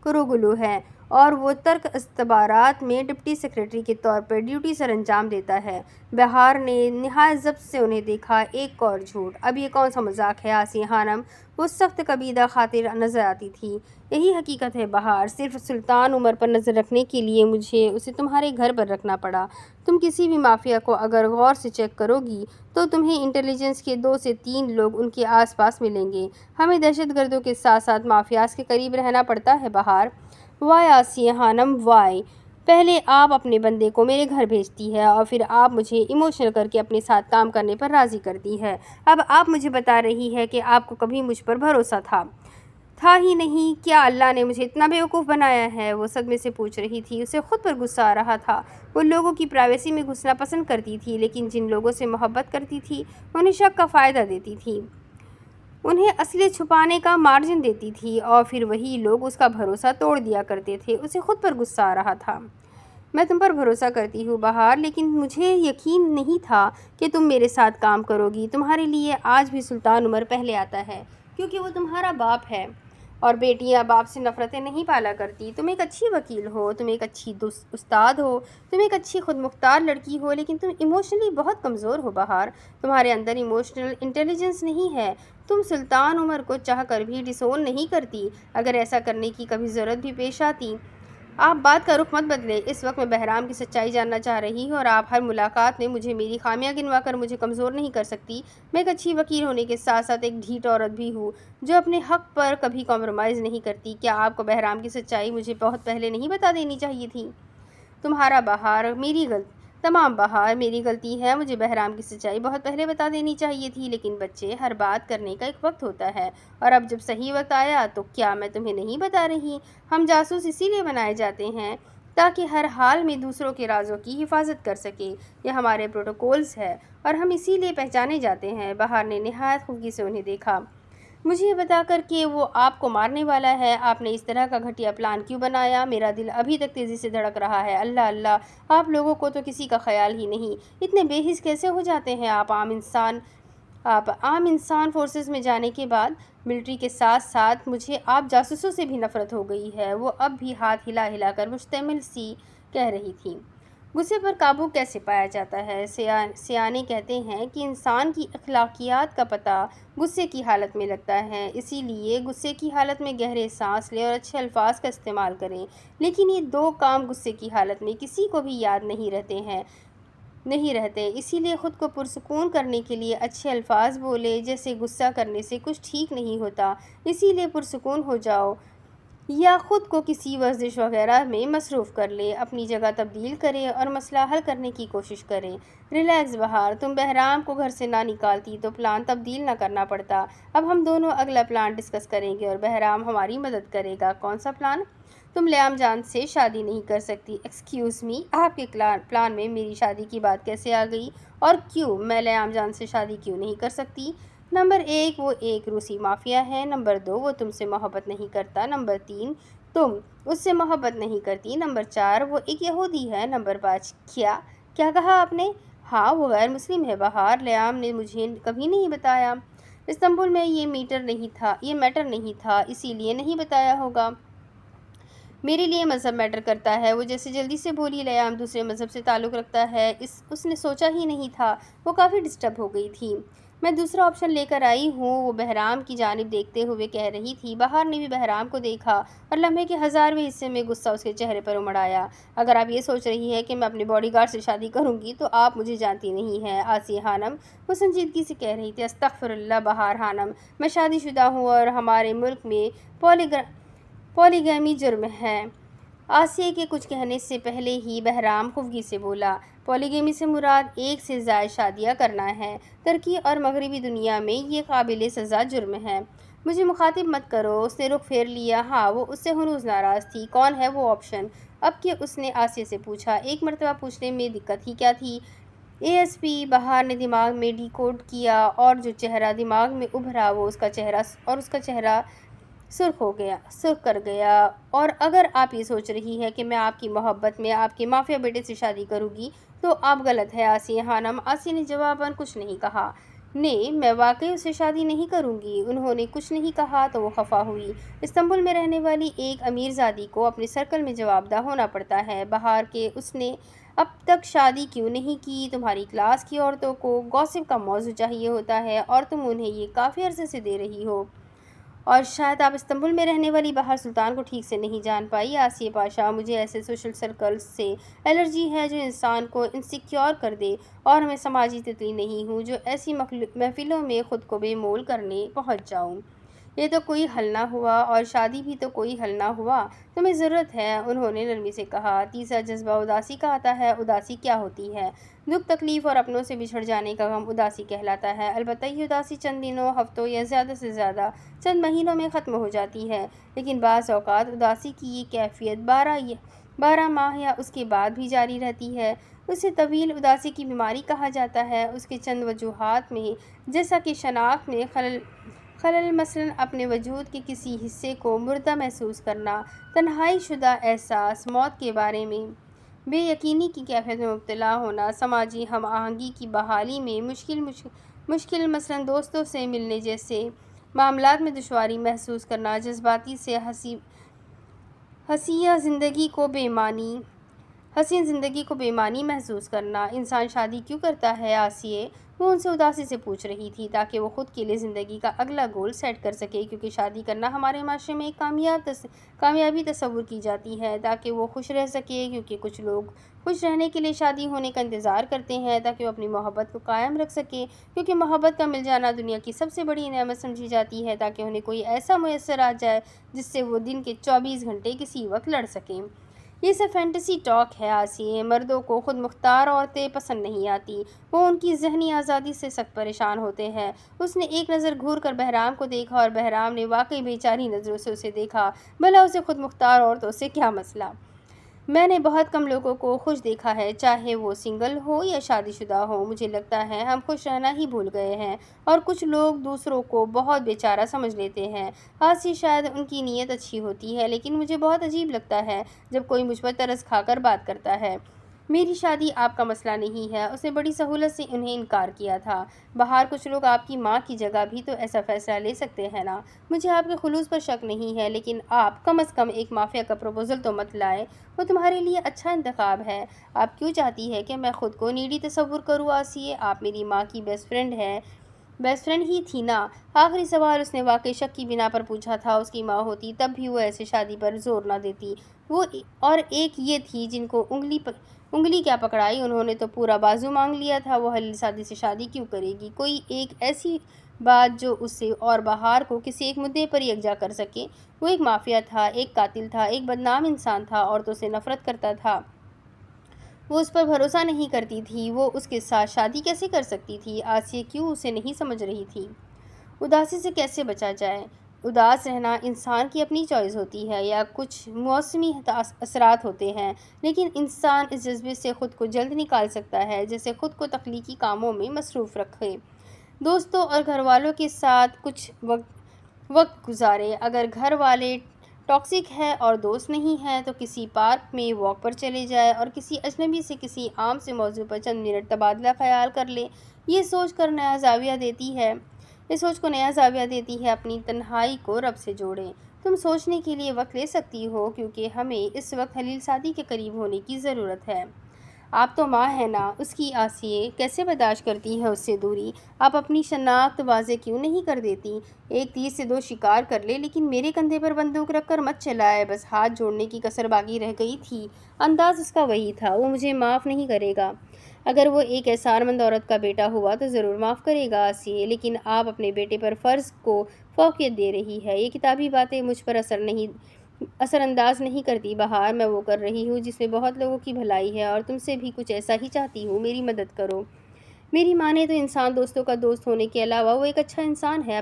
کروگلو ہے اور وہ ترک استخبارات میں ڈپٹی سیکرٹری کے طور پر ڈیوٹی سر انجام دیتا ہے۔ بہار نے نہایت ضبط سے انہیں دیکھا۔ ایک اور جھوٹ! اب یہ کون سا مذاق ہے آسیہ خانم؟ وہ سخت کبیدہ خاطر نظر آتی تھی۔ یہی حقیقت ہے بہار، صرف سلطان عمر پر نظر رکھنے کے لیے مجھے اسے تمہارے گھر پر رکھنا پڑا۔ تم کسی بھی مافیا کو اگر غور سے چیک کرو گی تو تمہیں انٹیلیجنس کے 2 سے 3 لوگ ان کے آس پاس ملیں گے۔ ہمیں دہشت گردوں کے ساتھ ساتھ مافیاز کے قریب رہنا پڑتا ہے بہار۔ وائے آسیہ خانم وائے؟ پہلے آپ اپنے بندے کو میرے گھر بھیجتی ہے اور پھر آپ مجھے ایموشنل کر کے اپنے ساتھ کام کرنے پر راضی کرتی ہے۔ اب آپ مجھے بتا رہی ہے کہ آپ کو کبھی مجھ پر بھروسہ تھا۔ تھا ہی نہیں، کیا اللہ نے مجھے اتنا بیوقوف بنایا ہے؟ وہ صدمے سے پوچھ رہی تھی۔ اسے خود پر غصہ آ رہا تھا۔ وہ لوگوں کی پرائیویسی میں گھسنا پسند کرتی تھی، لیکن جن لوگوں سے محبت کرتی تھی انہیں شک کا فائدہ دیتی تھی، انہیں اصلیت چھپانے کا مارجن دیتی تھی، اور پھر وہی لوگ اس کا بھروسہ توڑ دیا کرتے تھے۔ اسے خود پر غصہ آ رہا تھا۔ میں تم پر بھروسہ کرتی ہوں بہار، لیکن مجھے یقین نہیں تھا کہ تم میرے ساتھ کام کرو گی۔ تمہارے لیے آج بھی سلطان عمر پہلے آتا ہے، کیونکہ وہ تمہارا باپ ہے، اور بیٹیاں باپ سے نفرتیں نہیں پالا کرتی۔ تم ایک اچھی وکیل ہو، تم ایک اچھی استاد ہو، تم ایک اچھی خود مختار لڑکی ہو، لیکن تم ایموشنلی بہت کمزور ہو بہار۔ تمہارے اندر ایموشنل انٹیلیجنس نہیں ہے۔ تم سلطان عمر کو چاہ کر بھی ڈسون نہیں کرتی، اگر ایسا کرنے کی کبھی ضرورت بھی پیش آتی۔ آپ بات کا رخ مت بدلیں۔ اس وقت میں بہرام کی سچائی جاننا چاہ رہی ہوں، اور آپ ہر ملاقات میں مجھے میری خامیاں گنوا کر مجھے کمزور نہیں کر سکتی۔ میں ایک اچھی وکیل ہونے کے ساتھ ساتھ ایک ڈھیٹ عورت بھی ہوں، جو اپنے حق پر کبھی کمپرومائز نہیں کرتی۔ کیا آپ کو بہرام کی سچائی مجھے بہت پہلے نہیں بتا دینی چاہیے تھی؟ تمام بہار میری غلطی ہے، مجھے بہرام کی سچائی بہت پہلے بتا دینی چاہیے تھی، لیکن بچے، ہر بات کرنے کا ایک وقت ہوتا ہے، اور اب جب صحیح وقت آیا تو کیا میں تمہیں نہیں بتا رہی؟ ہم جاسوس اسی لیے بنائے جاتے ہیں تاکہ ہر حال میں دوسروں کے رازوں کی حفاظت کر سکیں۔ یہ ہمارے پروٹوکولز ہے، اور ہم اسی لیے پہچانے جاتے ہیں۔ بہار نے نہایت خفگی سے انہیں دیکھا۔ مجھے یہ بتا کر کہ وہ آپ کو مارنے والا ہے، آپ نے اس طرح کا گھٹیا پلان کیوں بنایا؟ میرا دل ابھی تک تیزی سے دھڑک رہا ہے۔ اللہ اللہ، آپ لوگوں کو تو کسی کا خیال ہی نہیں، اتنے بے حس کیسے ہو جاتے ہیں آپ عام انسان فورسز میں جانے کے بعد؟ ملٹری کے ساتھ ساتھ مجھے آپ جاسوسوں سے بھی نفرت ہو گئی ہے، وہ اب بھی ہاتھ ہلا ہلا کر مشتمل سی کہہ رہی تھی۔ غصے پر قابو کیسے پایا جاتا ہے؟ سیانے کہتے ہیں کہ انسان کی اخلاقیات کا پتہ غصے کی حالت میں لگتا ہے، اسی لیے غصے کی حالت میں گہرے سانس لیں اور اچھے الفاظ کا استعمال کریں، لیکن یہ دو کام غصے کی حالت میں کسی کو بھی یاد نہیں رہتے، اسی لیے خود کو پرسکون کرنے کے لیے اچھے الفاظ بولے، جیسے غصہ کرنے سے کچھ ٹھیک نہیں ہوتا، اسی لیے پرسکون ہو جاؤ، یا خود کو کسی ورزش وغیرہ میں مصروف کر لے، اپنی جگہ تبدیل کریں اور مسئلہ حل کرنے کی کوشش کریں۔ ریلیکس بہار، تم بہرام کو گھر سے نہ نکالتی تو پلان تبدیل نہ کرنا پڑتا۔ اب ہم دونوں اگلا پلان ڈسکس کریں گے اور بہرام ہماری مدد کرے گا۔ کون سا پلان؟ تم لیام جان سے شادی نہیں کر سکتی۔ ایکسکیوز می، آپ کے پلان میں میری شادی کی بات کیسے آ گئی؟ اور کیوں میں لیام جان سے شادی کیوں نہیں کر سکتی؟ نمبر 1، وہ ایک روسی مافیا ہے۔ نمبر 2، وہ تم سے محبت نہیں کرتا۔ نمبر 3، تم اس سے محبت نہیں کرتی۔ نمبر 4، وہ ایک یہودی ہے۔ نمبر 5، کیا کہا آپ نے؟ ہاں، وہ غیر مسلم ہے بہار، لیام نے مجھے کبھی نہیں بتایا۔ استنبول میں یہ میٹر نہیں تھا، اسی لیے نہیں بتایا ہوگا۔ میرے لیے مذہب میٹر کرتا ہے، وہ جیسے جلدی سے بولی۔ لیام دوسرے مذہب سے تعلق رکھتا ہے، اس نے سوچا ہی نہیں تھا۔ وہ کافی ڈسٹرب ہو گئی تھی۔ میں دوسرا آپشن لے کر آئی ہوں، وہ بہرام کی جانب دیکھتے ہوئے کہہ رہی تھی۔ بہار نے بھی بہرام کو دیکھا، اور لمحے کے 1000ویں حصے میں غصہ اس کے چہرے پر امڑ آیا۔ اگر آپ یہ سوچ رہی ہیں کہ میں اپنے باڈی گارڈ سے شادی کروں گی تو آپ مجھے جانتی نہیں ہیں آسیہ خانم، وہ سنجیدگی سے کہہ رہی تھی۔ استغفر اللہ بہار خانم، میں شادی شدہ ہوں، اور ہمارے ملک میں پولیگیمی جرم ہے۔ آسیہ کے کچھ کہنے سے پہلے ہی بہرام خفگی سے بولا۔ پولیگیمی سے مراد ایک سے زائد شادیاں کرنا ہے۔ ترکی اور مغربی دنیا میں یہ قابل سزا جرم ہے۔ مجھے مخاطب مت کرو، اس نے رخ پھیر لیا۔ ہاں، وہ اس سے ہنوز ناراض تھی۔ کون ہے وہ آپشن؟ اب کہ اس نے آسیہ سے پوچھا، ایک مرتبہ پوچھنے میں دقت ہی کیا تھی؟ ASP بہار نے دماغ میں ڈی کوڈ کیا، اور جو چہرہ دماغ میں ابھرا وہ اس کا چہرہ سرخ کر گیا۔ اور اگر آپ یہ سوچ رہی ہے کہ میں آپ کی محبت میں آپ کے مافیا بیٹے سے شادی کروں گی تو آپ غلط ہے آسیہ خانم۔ آسیہ نے جواباً کچھ نہیں کہا۔ میں واقعی اس سے شادی نہیں کروں گی۔ انہوں نے کچھ نہیں کہا تو وہ خفا ہوئی۔ استنبول میں رہنے والی ایک امیر زادی کو اپنے سرکل میں جواب دہ ہونا پڑتا ہے بہار کہ اس نے اب تک شادی کیوں نہیں کی۔ تمہاری کلاس کی عورتوں کو گوسپ کا موضوع چاہیے ہوتا ہے، اور تم انہیں یہ کافی عرصے سے دے رہی ہو۔ اور شاید آپ استنبول میں رہنے والی بہار سلطان کو ٹھیک سے نہیں جان پائی۔ آسیہ پاشا، مجھے ایسے سوشل سرکلز سے الرجی ہے جو انسان کو انسیکیور کر دے، اور میں سماجی تتلی نہیں ہوں جو ایسی محفلوں میں خود کو بے مول کرنے پہنچ جاؤں۔ یہ تو کوئی حل نہ ہوا، اور شادی بھی تو کوئی حل نہ ہوا۔ تمہیں ضرورت ہے، انہوں نے نرمی سے کہا۔ تیسرا جذبہ اداسی کا آتا ہے۔ اداسی کیا ہوتی ہے؟ دکھ تکلیف اور اپنوں سے بچھڑ جانے کا غم اداسی کہلاتا ہے۔ البتہ یہ اداسی چند دنوں، ہفتوں یا زیادہ سے زیادہ چند مہینوں میں ختم ہو جاتی ہے، لیکن بعض اوقات اداسی کی یہ کیفیت 12 ماہ یا اس کے بعد بھی جاری رہتی ہے۔ اسے طویل اداسی کی بیماری کہا جاتا ہے۔ اس کے چند وجوہات میں، جیسا کہ شناخت میں خلل، مثلاً اپنے وجود کے کسی حصے کو مردہ محسوس کرنا، تنہائی شدہ احساس، موت کے بارے میں بے یقینی کی کیفیت میں مبتلا ہونا، سماجی ہم آہنگی کی بحالی میں مشکل مثلاً دوستوں سے ملنے جیسے معاملات میں دشواری محسوس کرنا، جذباتی سے حسین زندگی کو بے معنی محسوس کرنا۔ انسان شادی کیوں کرتا ہے آسیے؟ وہ ان سے اداسی سے پوچھ رہی تھی، تاکہ وہ خود کے لیے زندگی کا اگلا گول سیٹ کر سکے، کیونکہ شادی کرنا ہمارے معاشرے میں ایک کامیابی تصور کی جاتی ہے، تاکہ وہ خوش رہ سکے، کیونکہ کچھ لوگ خوش رہنے کے لیے شادی ہونے کا انتظار کرتے ہیں، تاکہ وہ اپنی محبت کو قائم رکھ سکے، کیونکہ محبت کا مل جانا دنیا کی سب سے بڑی نعمت سمجھی جاتی ہے، تاکہ انہیں کوئی ایسا میسر آ جائے جس سے وہ دن کے 24 گھنٹے کسی وقت لڑ سکیں۔ یہ سب فینٹیسی ٹاک ہے آسیے۔ مردوں کو خود مختار عورتیں پسند نہیں آتی، وہ ان کی ذہنی آزادی سے سخت پریشان ہوتے ہیں۔ اس نے ایک نظر گھور کر بہرام کو دیکھا، اور بہرام نے واقعی بیچاری نظروں سے اسے دیکھا۔ بھلا اسے خود مختار عورتوں سے کیا مسئلہ؟ میں نے بہت کم لوگوں کو خوش دیکھا ہے، چاہے وہ سنگل ہو یا شادی شدہ ہو۔ مجھے لگتا ہے ہم خوش رہنا ہی بھول گئے ہیں، اور کچھ لوگ دوسروں کو بہت بیچارہ سمجھ لیتے ہیں۔ آسیے، شاید ان کی نیت اچھی ہوتی ہے، لیکن مجھے بہت عجیب لگتا ہے جب کوئی مجھ پر ترس کھا کر بات کرتا ہے۔ میری شادی آپ کا مسئلہ نہیں ہے۔ اس نے بڑی سہولت سے انہیں انکار کیا تھا۔ بہار، کچھ لوگ آپ کی ماں کی جگہ بھی تو ایسا فیصلہ لے سکتے ہیں نا۔ مجھے آپ کے خلوص پر شک نہیں ہے، لیکن آپ کم از کم ایک مافیا کا پروپوزل تو مت لائیں، وہ تمہارے لیے اچھا انتخاب ہے۔ آپ کیوں چاہتی ہے کہ میں خود کو نیڈی تصور کروں آسیے؟ آپ میری ماں کی بیسٹ فرینڈ ہی تھی نا۔ آخری سوال اس نے واقعی شک کی بنا پر پوچھا تھا۔ اس کی ماں ہوتی تب بھی وہ ایسے شادی پر زور نہ دیتی۔ وہ اور ایک یہ تھی جن کو انگلی کیا پکڑائی، انہوں نے تو پورا بازو مانگ لیا تھا۔ وہ حلیل سادی سے شادی کیوں کرے گی؟ کوئی ایک ایسی بات جو اسے اور بہار کو کسی ایک مدعے پر یکجا کر سکے۔ وہ ایک مافیا تھا، ایک قاتل تھا، ایک بدنام انسان تھا، عورتوں سے نفرت کرتا تھا۔ وہ اس پر بھروسہ نہیں کرتی تھی، وہ اس کے ساتھ شادی کیسے کر سکتی تھی؟ آسیے کیوں اسے نہیں سمجھ رہی تھی؟ اداسی سے کیسے بچا جائے؟ اداس رہنا انسان کی اپنی چوائس ہوتی ہے، یا کچھ موسمی اثرات ہوتے ہیں، لیکن انسان اس جذبے سے خود کو جلد نکال سکتا ہے جیسے خود کو تخلیقی کاموں میں مصروف رکھے، دوستوں اور گھر والوں کے ساتھ کچھ وقت گزارے۔ اگر گھر والے ٹاکسک ہے اور دوست نہیں ہیں تو کسی پارک میں واک پر چلے جائے اور کسی اجنبی سے کسی عام سے موضوع پر چند منٹ تبادلہ خیال کر لے۔ یہ سوچ کو نیا زاویہ دیتی ہے، اپنی تنہائی کو رب سے جوڑیں۔ تم سوچنے کے لیے وقت لے سکتی ہو، کیونکہ ہمیں اس وقت حلیل سادی کے قریب ہونے کی ضرورت ہے۔ آپ تو ماں ہیں نا اس کی۔ آسیے کیسے برداشت کرتی ہے اس سے دوری؟ آپ اپنی شناخت واضح کیوں نہیں کر دیتی؟ ایک تیر سے دو شکار کر لے، لیکن میرے کندھے پر بندوق رکھ کر مت چلائے۔ بس ہاتھ جوڑنے کی کسر باقی رہ گئی تھی۔ انداز اس کا وہی تھا۔ وہ مجھے معاف نہیں کرے گا۔ اگر وہ ایک احسان مند عورت کا بیٹا ہوا تو ضرور معاف کرے گا آسیے، لیکن آپ اپنے بیٹے پر فرض کو فوقیت دے رہی ہے۔ یہ کتابی باتیں مجھ پر اثر انداز نہیں کرتی بہار۔ میں وہ کر رہی ہوں جس میں بہت لوگوں کی بھلائی ہے، اور تم سے بھی کچھ ایسا ہی چاہتی ہوں۔ میری مدد کرو۔ میری ماں نے تو انسان دوستوں کا دوست ہونے کے علاوہ وہ ایک اچھا انسان ہے۔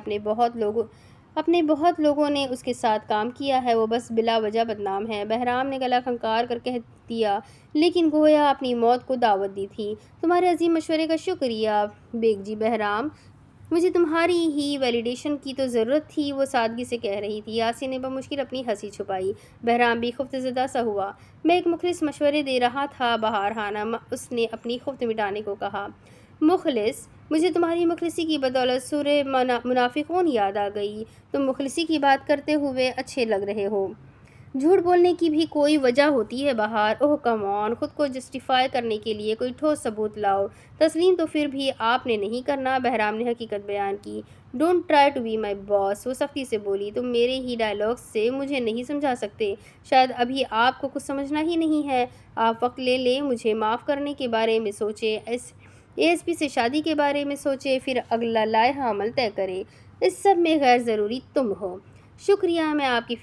اپنے بہت لوگوں نے اس کے ساتھ کام کیا ہے، وہ بس بلا وجہ بدنام ہے۔ بہرام نے گلا کھنکار کر کہہ دیا، لیکن گویا اپنی موت کو دعوت دی تھی۔ تمہارے عظیم مشورے کا شکریہ بیگ جی بہرام، مجھے تمہاری ہی ویلیڈیشن کی تو ضرورت تھی، وہ سادگی سے کہہ رہی تھی۔ آسیے نے بمشکل اپنی ہنسی چھپائی۔ بہرام بھی خفت زدہ سا ہوا۔ میں ایک مخلص مشورے دے رہا تھا بہار خانم، اس نے اپنی خفت مٹانے کو کہا۔ مخلص؟ مجھے تمہاری مخلصی کی بدولت سورہ منافقون یاد آ گئی۔ تم مخلصی کی بات کرتے ہوئے اچھے لگ رہے ہو۔ جھوٹ بولنے کی بھی کوئی وجہ ہوتی ہے بہار۔ اوہ کم آن، خود کو جسٹیفائی کرنے کے لیے کوئی ٹھوس ثبوت لاؤ۔ تسلیم تو پھر بھی آپ نے نہیں کرنا۔ بہرام نے حقیقت بیان کی۔ Don't try to be my boss, وہ سختی سے بولی۔ تم میرے ہی ڈائیلاگز سے مجھے نہیں سمجھا سکتے، شاید ابھی آپ کو کچھ سمجھنا ہی نہیں ہے۔ آپ وقت لے لیں، مجھے معاف کرنے کے بارے میں سوچیں، ASP سے شادی کے بارے میں سوچیں، پھر اگلا لائحہ عمل طے کریں۔ اس سب میں غیر ضروری تم ہو۔ شکریہ، میں آپ کی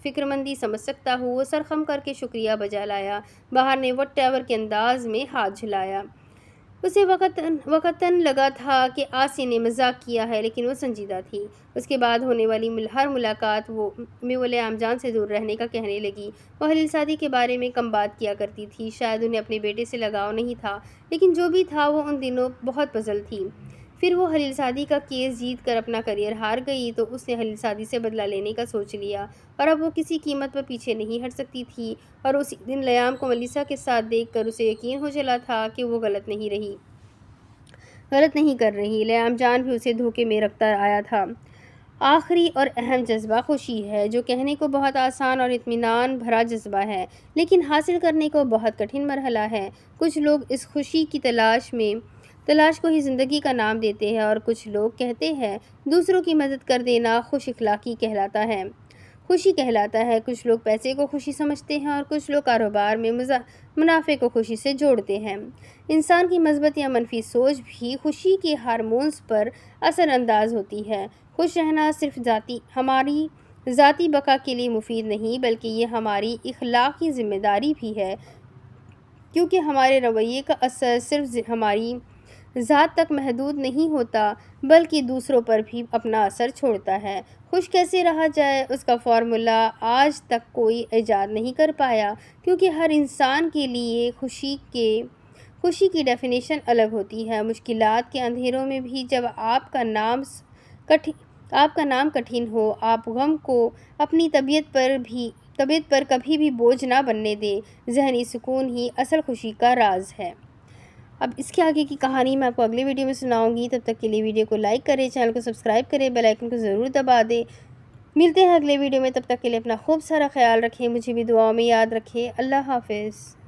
فکر مندی سمجھ سکتا ہوں۔ وہ سرخم کر کے شکریہ بجا لایا۔ بہار نے وٹ ایور کے انداز میں ہاتھ جھلایا۔ اسے وقتاً لگا تھا کہ آسی نے مذاق کیا ہے، لیکن وہ سنجیدہ تھی۔ اس کے بعد ہونے والی ہر ملاقات میں وہ لیام جان سے دور رہنے کا کہنے لگی۔ وہ حلیل سعدی کے بارے میں کم بات کیا کرتی تھی۔ شاید انہیں اپنے بیٹے سے لگاؤ نہیں تھا، لیکن جو بھی تھا وہ ان دنوں بہت پزل تھی۔ پھر وہ حلیل سعدی کا کیس جیت کر اپنا کیریئر ہار گئی تو اس نے حلیل سعدی سے بدلہ لینے کا سوچ لیا، اور اب وہ کسی قیمت پر پیچھے نہیں ہٹ سکتی تھی۔ اور اسی دن لیام کو ملیسا کے ساتھ دیکھ کر اسے یقین ہو چلا تھا کہ وہ غلط نہیں کر رہی۔ لیام جان بھی اسے دھوکے میں رکھتا آیا تھا۔ آخری اور اہم جذبہ خوشی ہے، جو کہنے کو بہت آسان اور اطمینان بھرا جذبہ ہے، لیکن حاصل کرنے کو بہت کٹھن مرحلہ ہے۔ کچھ لوگ اس خوشی کی تلاش کو ہی زندگی کا نام دیتے ہیں، اور کچھ لوگ کہتے ہیں دوسروں کی مدد کر دینا خوش اخلاقی خوشی کہلاتا ہے۔ کچھ لوگ پیسے کو خوشی سمجھتے ہیں، اور کچھ لوگ کاروبار میں منافع کو خوشی سے جوڑتے ہیں۔ انسان کی مثبت یا منفی سوچ بھی خوشی کے ہارمونز پر اثر انداز ہوتی ہے۔ خوش رہنا صرف ہماری ذاتی بقا کے لیے مفید نہیں، بلکہ یہ ہماری اخلاقی ذمہ داری بھی ہے، کیونکہ ہمارے رویے کا اثر صرف ہماری ذات تک محدود نہیں ہوتا، بلکہ دوسروں پر بھی اپنا اثر چھوڑتا ہے۔ خوش کیسے رہا جائے، اس کا فارمولا آج تک کوئی ایجاد نہیں کر پایا، کیونکہ ہر انسان کے لیے خوشی کی ڈیفینیشن الگ ہوتی ہے۔ مشکلات کے اندھیروں میں بھی جب آپ کا نام کٹھن ہو، آپ غم کو اپنی طبیعت پر کبھی بھی بوجھ نہ بننے دیں۔ ذہنی سکون ہی اصل خوشی کا راز ہے۔ اب اس کے آگے کی کہانی میں آپ کو اگلے ویڈیو میں سناؤں گی۔ تب تک کے لیے ویڈیو کو لائک کریں، چینل کو سبسکرائب کریں، بیل آئیکن کو ضرور دبا دیں۔ ملتے ہیں اگلے ویڈیو میں، تب تک کے لیے اپنا خوب سارا خیال رکھیں، مجھے بھی دعاؤں میں یاد رکھیں۔ اللہ حافظ۔